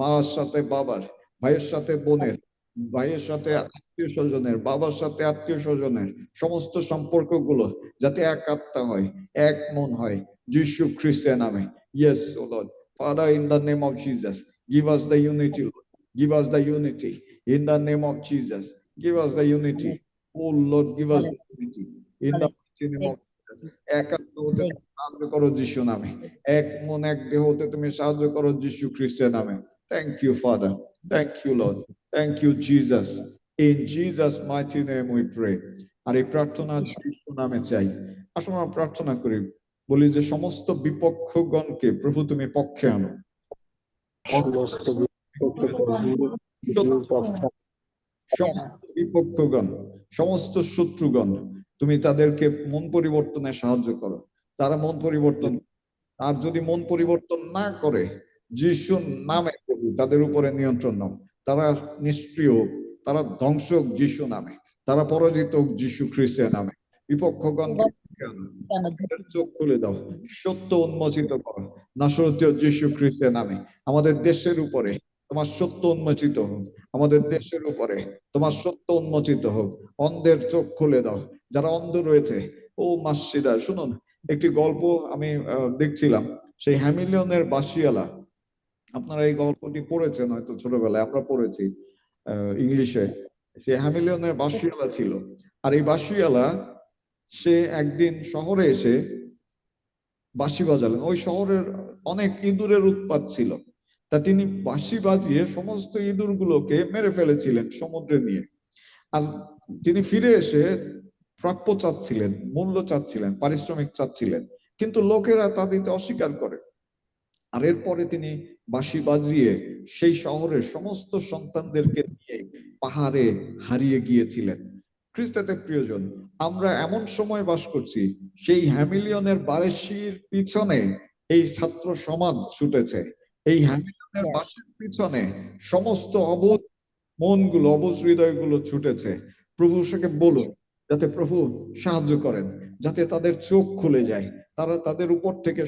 মার সাথে বাবার, ভাইয়ের সাথে বোনের, ভাইয়ের সাথে আত্মীয় স্বজনের, বাবার সাথে আত্মীয় স্বজনের সমস্ত সম্পর্কগুলো যাতে এক আত্মা হয় এক মন হয় যিশু খ্রিস্টের নামে। Yes, O Lord. Father, in the name of Jesus, give us the unity, Lord. Give us the unity in the name of Jesus. Give us the unity. Oh Lord, give us the unity in the name of Jesus. এক আত্মা হতে সাহায্য করো যিশু নামে, এক মন এক দেহ হতে তুমি সাহায্য করো যিশু খ্রিস্টের নামে। Thank you, Father. Thank you, Lord. Thank you, Jesus. In Jesus' mighty name we pray. আর এই প্রার্থনা যিশু নামে চাই। আসলে আমরা প্রার্থনা করি, বলি যে সমস্ত বিপক্ষগণকে প্রভু তুমি পক্ষে আনো। সমস্ত বিপক্ষগণ, সমস্ত শত্রুগণ, তুমি তাদেরকে মন পরিবর্তনে সাহায্য করো। তারা মন পরিবর্তন, আর যদি মন পরিবর্তন না করে যিশুর নামে প্রভু তাদের উপরে নিয়ন্ত্রণ নাও। তারা নিষ্ক্রিয় হোক, তারা ধ্বংস হোক যিশু নামে, তারা পরাজিত হোক যিশু খ্রিস্টের নামে। বিপক্ষগণ চোখ খুলে দাও, সত্য উন্মোচিত করো নাসরতীয় যিশু খ্রিস্টের নামে। আমাদের দেশের উপরে তোমার সত্য উন্মোচিত হোক, আমাদের দেশের উপরে তোমার সত্য উন্মোচিত হোক। অন্ধের চোখ খুলে দাও, যারা অন্ধ রয়েছে। ও মাসিদা শুনুন, একটি গল্প আমি দেখছিলাম, সেই হ্যামিলিয়নের বাঁশিওয়ালা। আপনারা এই গল্পটি পড়েছেন হয়তো ছোটবেলায়, আমরা পড়েছি ইংলিশে। সে হ্যামিলিয়নের বাঁশিওয়ালা ছিল, আর এই বাঁশিওয়ালা সে একদিন শহরে এসে বাঁশি বাজালেন। ওই শহরের অনেক ইঁদুরের উৎপাত ছিল, তা তিনি বাঁশি বাজিয়ে সমস্ত ইঁদুরগুলোকে মেরে ফেলেছিলেন সমুদ্রে নিয়ে। আর তিনি ফিরে এসে প্রাপ্য চাচ্ছিলেন, মূল্য চাচ্ছিলেন, পারিশ্রমিক চাচ্ছিলেন, কিন্তু লোকেরা তা দিতে অস্বীকার করে। আর এরপরে তিনি বাঁশি বাজিয়ে সেই শহরের সমস্ত সন্তানদেরকে নিয়ে পাহাড়ে হারিয়ে গিয়েছিলেন। খ্রিস্টতে প্রিয়জন, আমরা এমন সময় বাস করছি, সেই হ্যামিলিয়নের বাঁশির পিছনে এই ছাত্র সমাজ ছুটেছে। এই হ্যামিলিয়নের বাঁশির পিছনে সমস্ত অবুঝ মনগুলো, অবুঝ হৃদয়গুলো ছুটেছে। প্রভু সেকে বলুন যাতে প্রভু সাহায্য করেন, যাতে তাদের চোখ খুলে যায়, তারা তাদের উপর থেকে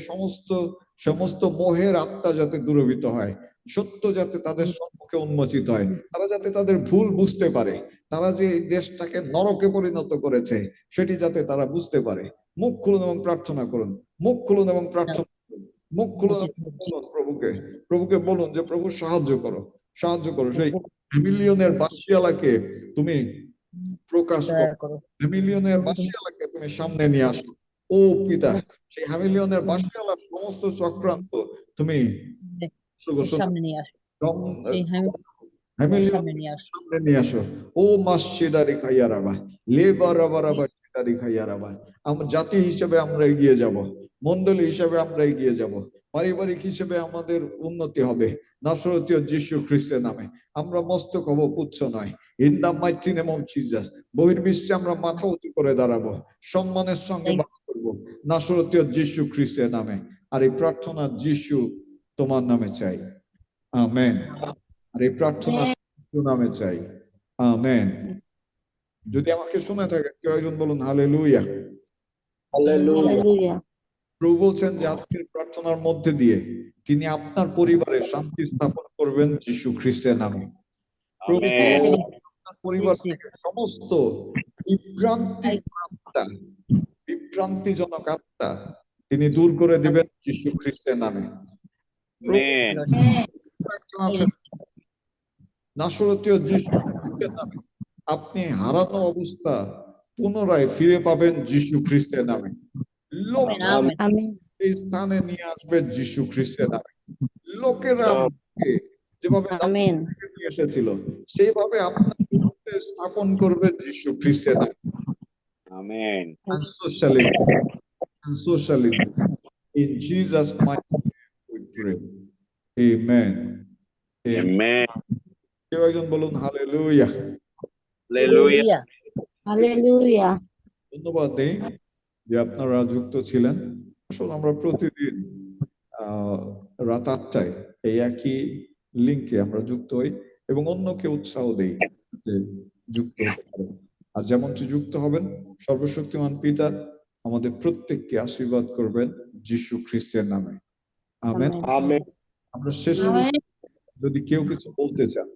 সমস্ত মোহের আত্মা যাতে দূরীভূত হয়, সত্য যাতে তাদের সম্মুখে উন্মোচিত হয়, তারা যাতে তাদের ভুল বুঝতে পারে, তারা যে এই দেশটাকে নরকে পরিণত করেছে সেটি যাতে তারা বুঝতে পারে। মুখ খুলুন এবং প্রার্থনা করুন, মুখ খুলুন এবং প্রার্থনা করুন, মুখ খুলুন প্রভুকে বলুন যে প্রভু সাহায্য করো, সাহায্য করো। সেই হ্যামিলিয়নের বাঁশিওয়ালাকে তুমি প্রকাশ করো, হ্যামিলিয়নের বাঁশিওয়ালাকে তুমি সামনে নিয়ে আসো। ও পিতা, সেই হ্যামিলিয়নের বাঁশিওয়ালার সমস্ত চক্রান্ত তুমি হ্যামিলিয়ন সামনে নিয়ে আসো। সামনে নিয়ে আসো। ও মাসিদারি খাইয়ারাবা লেবারাবারাবা সিদারি খাইয়ারাবা। আমরা জাতি হিসেবে আমরা এগিয়ে যাব, মণ্ডলী হিসেবে আমরা এগিয়ে যাব, পারিবারিক হিসেবে আমাদের উন্নতি হবে নাসরতীয় যীশু খ্রিস্টের নামে। আমরা মস্তক হব, পুচ্ছ নয়। In the mighty name of Jesus. বহির্বিশ্বে আমরা মাথা উঁচু করে দাঁড়াবো, সম্মানের সঙ্গে বাস করব নাসরতীয় যীশু খ্রিস্টের নামে। আর এই প্রার্থনা যিশু তোমার নামে চাই, আমেন। আর এই প্রার্থনা যিশু নামে চাই, আমেন। যদি আমাকে শুনে থাকে কেউ একজন বলুন হালেলুয়া। হালেলুয়া। প্রভু বলছেন যে আজকের প্রার্থনার মধ্যে দিয়ে তিনি আপনার পরিবারে শান্তি স্থাপন করবেন যিশু খ্রিস্টের নামে। প্রভু আমেন। আপনার পরিবার থেকে সমস্ত বিভ্রান্তিজনক আত্মা তিনি দূর করে দিবেন যিশু খ্রিস্টের নামে। আমেন। নাসরতীয় যিশু খ্রিস্টের নামে আপনি হারানো অবস্থা পুনরায় ফিরে পাবেন যিশু খ্রিস্টের নামে। লোক আমেন। এই স্থানে নিয়ে আসবে যিশু খ্রিস্টের নামে। লোকেরা আপনাকে যেভাবে আমেন। নিয়ে এসেছিল সেইভাবে আপনার স্থাপন করবে যিশু খ্রিস্টের নামে। Amen. And so shall it be. And so shall it be. In Jesus' mighty name we pray. Amen. Amen. Amen. কেউ একজন বলুন হালেলুয়া। হালেলুয়া। হালেলুয়া। ধন্যবাদ দেই যে আপনারা যুক্ত ছিলেন। আসলে আমরা প্রতিদিন রাত 8টায় এই একই লিঙ্কে আমরা যুক্ত হই এবং অন্যকে উৎসাহ দেই যে যুক্ত হতে পারেন। আর যেমনটি যুক্ত হবেন সর্বশক্তিমান পিতা আমাদের প্রত্যেককে আশীর্বাদ করবেন যিশু খ্রিস্টের নামে, আমেন। আমেন। আমরা শেষ যদি কেউ কিছু বলতে চান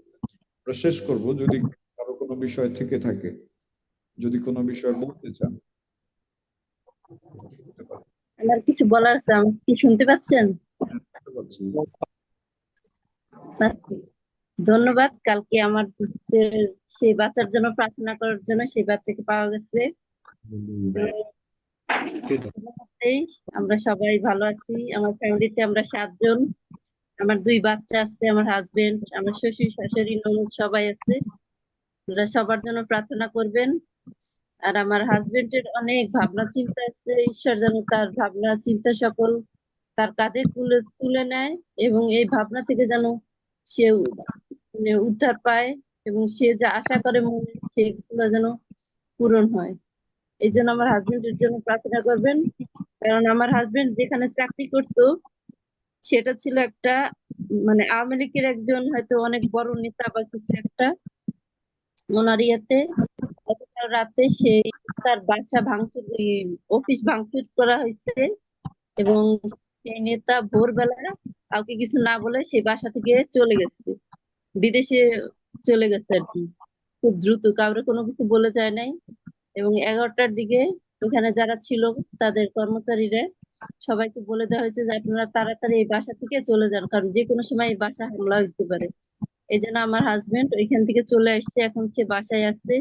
আমরা শেষ করব। যদি কারো কোনো বিষয় থেকে থাকে, যদি কোনো বিষয় বলতে চান। আমার কিছু বলার আছে, আমি কি শুনতে পাচ্ছেন? ধন্যবাদ। কালকে আমার সেই বাচ্চার জন্য প্রার্থনা করার জন্য সেই বাচ্চাকে পাওয়া গেছে। আমরা সবাই ভালো আছি। আমার ফ্যামিলিতে আমরা 7 জন। আমার 2 বাচ্চা আছে, আমার হাজবেন্ড, আমার শ্বশুর শাশুড়ি ননদ সবাই আছে। আপনারা সবার জন্য প্রার্থনা করবেন। আর আমার হাজবেন্ডের অনেক ভাবনা চিন্তা আছে, ঈশ্বর যেন তার ভাবনা চিন্তা সকল তার কাঁধে তুলে নেয় এবং এই ভাবনা থেকে যেন সে উদ্ধার পায় এবং সে যা আশা করে মনে সেগুলো যেন পূরণ হয়। এই জন্য আমার হাজবেন্ডের জন্য প্রার্থনা করবেন। কারণ আমার হাজবেন্ড যেখানে চাকরি করতো সেটা ছিল একটা মানে আওয়ামী লীগের একজন হয়তো অনেক বড় নেতা বা কিছু একটা। ওনার ইয়েতে রাতে সেই তার বাসা ভাঙচুর, অফিস ভাঙচুর করা হয়েছে এবং সেই নেতা ভোরবেলা কাউকে কিছু না বলে সেই বাসা থেকে চলে গেছে, বিদেশে চলে গেছে আর কি, খুব দ্রুত, কাউরে কোনো কিছু বলে যায় নাই। এবং 11টার দিকে ওখানে যারা ছিল তাদের কর্মচারীরা সবাইকে বলে দেওয়া হয়েছে যে আপনারা তাড়াতাড়ি এই বাসা থেকে চলে যান, কারণ যে কোনো সময় এই বাসা হামলা হইতে পারে। এই জন্য আমার হাজবেন্ড ওইখান থেকে চলে আসছে, এখন সে বাসায় আছে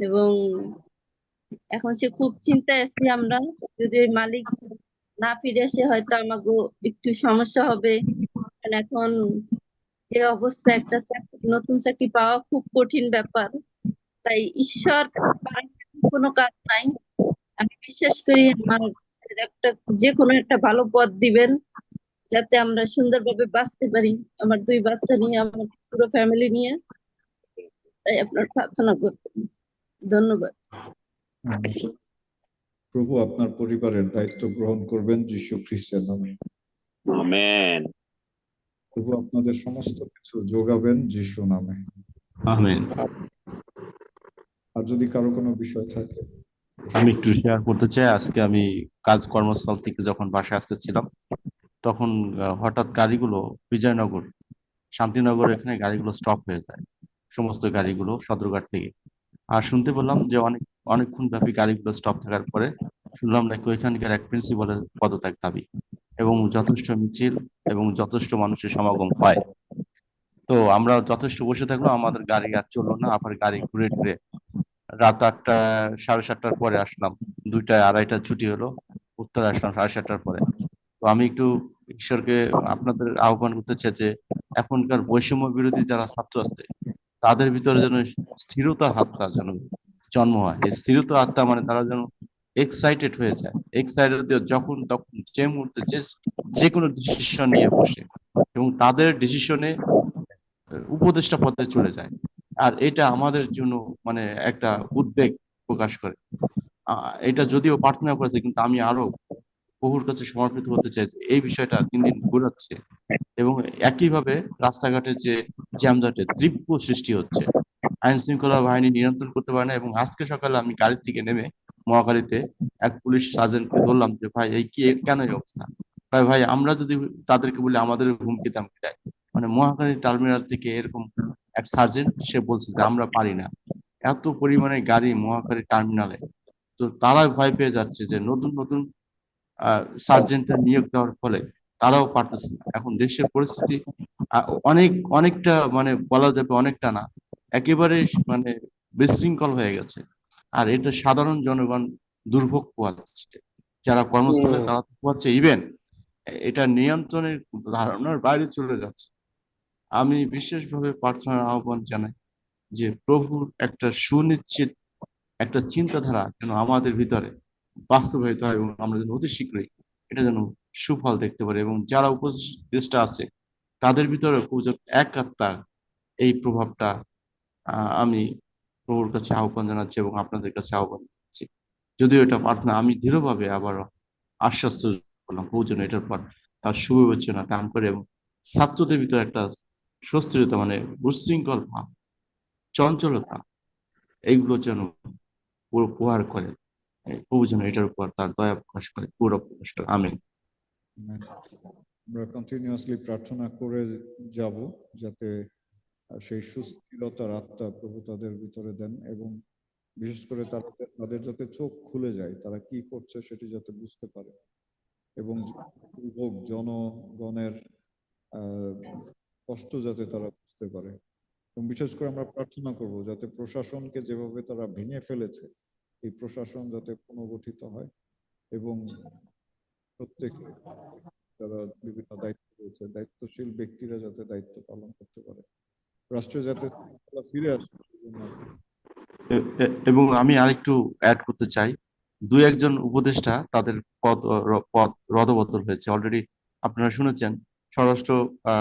এবং এখন সে খুব চিন্তায় আছে। আমরা যদি ওই মালিক না ফিরে আসে হয়তো আমাকে একটু সমস্যা হবে, কারণ এখন যে অবস্থা একটা চাকরি, নতুন চাকরি পাওয়া খুব কঠিন ব্যাপার। তাই ঈশ্বর কোনো কাজ নাই, আমি বিশ্বাস করি আমার একটা যে কোনো একটা ভালো পথ দিবেন যাতে আমরা সুন্দরভাবে বাঁচতে পারি, আমার 2 বাচ্চা নিয়ে, আমার পুরো ফ্যামিলি নিয়ে। তাই আপনার প্রার্থনা করতেন। ধন্যবাদ। প্রভু আপনার পরিবারের দায়িত্ব গ্রহণ করবেন যিশু খ্রিস্টের নামে, আমেন। প্রভু আপনাদের সমস্ত কিছু যোগাবেন যিশু নামে, আমেন। আর যদি কারো কোনো বিষয় থাকে আমি একটু শেয়ার করতে চাই। আজকে আমি কাজ কর্মস্থল থেকে যখন বাসায় আসতেছিলাম তখন হঠাৎ গাড়িগুলো বিজয়নগর, শান্তিনগর এখানে গাড়িগুলো স্টপ হয়ে যায়, সমস্ত গাড়িগুলো সদরঘাট থেকে। আর শুনতে পেলাম যে অনেকক্ষণ ব্যাপী গাড়িগুলো স্টপ থাকার পরে শুনলাম নাকি ওইখানকার এক প্রিন্সিপালের পদত্যাগ দাবি এবং যথেষ্ট মিছিল এবং যথেষ্ট মানুষের সমাগম হয়। তো আমরা যথেষ্ট বসে থাকলো, আমাদের গাড়ি আর চললো না, আবার গাড়ি ঘুরে ঘুরে রাত 8টা 7:30টার পরে আসলাম, 2টা 2:30 ছুটি হলো, উত্তরে আসলাম 7:30টার পরে। তো আমি একটু ঈশ্বরকে আপনাদের আহ্বান করতে চাই যে এখনকার বৈষম্য বিরোধী যারা ছাত্র আছে তাদের ভিতরে যেন স্থিরতার হাতটা যেন জন্ম হয়। এই স্থিরতার হাতটা মানে তারা যেন এক্সাইটেড হয়ে যায়, এক্সাইটেড যখন তখন যে মুহূর্তে যে কোনো ডিসিশন নিয়ে বসে এবং তাদের ডিসিশনে উপদেষ্টা পদে চলে যায়। আর এটা আমাদের জন্য মানে একটা উদ্বেগ প্রকাশ করে। এটা যদিও প্রার্থনা করেছে, কিন্তু আমি আরো প্রভুর কাছে সমর্পিত হতে চাইছি। এই বিষয়টা দিন দিন ঘুরাচ্ছে এবং একইভাবে রাস্তাঘাটের যে জ্যামজটের তীব্র সৃষ্টি হচ্ছে, আইন শৃঙ্খলা বাহিনী নিয়ন্ত্রণ করতে পারে না। এবং আজকে সকালে আমি গাড়ি থেকে নেমে মহাখালীতে এক পুলিশ সার্জেন্টকে ধরলাম যে ভাই এই কি কেন এই অবস্থা? ভাই আমরা যদি তাদেরকে বলি আমাদের হুমকি দামকি দেয়। মানে মহাখালী টার্মিনাল থেকে এরকম এক সার্জেন্ট সে বলছে যে আমরা পারি না, এত পরিমাণে গাড়ি মহাখালী টার্মিনালে। তো তারা ভয় পেয়ে যাচ্ছে যে নতুন নতুন সার্জেন্টের নিয়োগ দেওয়ার ফলে তারাও পারতেছে না। এখন দেশের পরিস্থিতি অনেকটা মানে বলা যাবে অনেকটা না, একেবারে মানে বিশৃঙ্খল হয়ে গেছে। আর এটা সাধারণ জনগণ দুর্ভোগ পোহাচ্ছে, যারা কর্মস্থলে তারা পোহাচ্ছে, ইভেন এটা নিয়ন্ত্রণের ধারণার বাইরে চলে যাচ্ছে। আমি বিশেষভাবে প্রার্থনার আহ্বান জানাই যে প্রভুর একটা সুনিশ্চিত একটা চিন্তাধারা যেন আমাদের ভিতরে বাস্তবায়িত হয় এবং আমরা যেন অতি শীঘ্রই এটা যেন সুফল দেখতে পারি, এবং যারা উপদেষ্টা আছে তাদের ভিতরে এক আত্মার এই প্রভাবটা আমি প্রভুর কাছে আহ্বান জানাচ্ছি এবং আপনাদের কাছে আহ্বান জানাচ্ছি। যদিও এটা প্রার্থনা, আমি দৃঢ়ভাবে আবার আশ্বাস করলাম প্রভু যেন এটার পর তার সুবিবেচনা দান করে এবং ছাত্রদের ভিতরে একটা সুস্থিরতা মানে উচ্ছৃঙ্খল ভাব, চঞ্চলতা, এইগুলো যেন পুরো প্রহার করে। প্রভু যেন এটার উপর তার দয়া প্রকাশ করে, পুরো প্রকাশ করে। আমিন। আমরা কন্টিনিউয়াসলি প্রার্থনা করে যাব যাতে সেই সুস্থিরতার আত্মা প্রভু তাদের ভিতরে দেন, এবং বিশেষ করে তাদের যাতে চোখ খুলে যায়, তারা কি করছে সেটি যাতে বুঝতে পারে, এবং জনগণের কষ্ট যাতে তারা বুঝতে পারে। এবং বিশেষ করে আমরা প্রার্থনা করব যাতে প্রশাসনকে যেভাবে তারা ভেঙে ফেলেছে, এই প্রশাসন যাতে পুনর্গঠিত হয় এবং প্রত্যেক যারা বিভিন্ন দায়িত্ব রয়েছে দায়িত্বশীল ব্যক্তিরা যাতে দায়িত্ব পালন করতে পারে, রাষ্ট্রে যাতে ফিরে আসে। এবং আমি আরেকটু অ্যাড করতে চাই, দুই একজন উপদেষ্টা তাদের পদ রদবদল হয়েছে অলরেডি। আপনারা শুনেছেন স্বরাষ্ট্র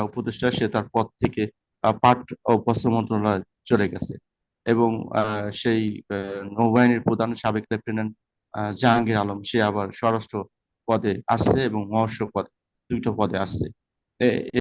উপদেষ্টা সে তার পদ থেকে পাট ও বস্ত্র মন্ত্রণালয়ে চলে গেছে, এবং সেই নৌবাহিনীর প্রধান সাবেক লেফটেন্যান্ট জাহাঙ্গীর আলম সে আবার স্বরাষ্ট্র পদে আসছে এবং মহাসচিব পদে, দুইটা পদে আসছে।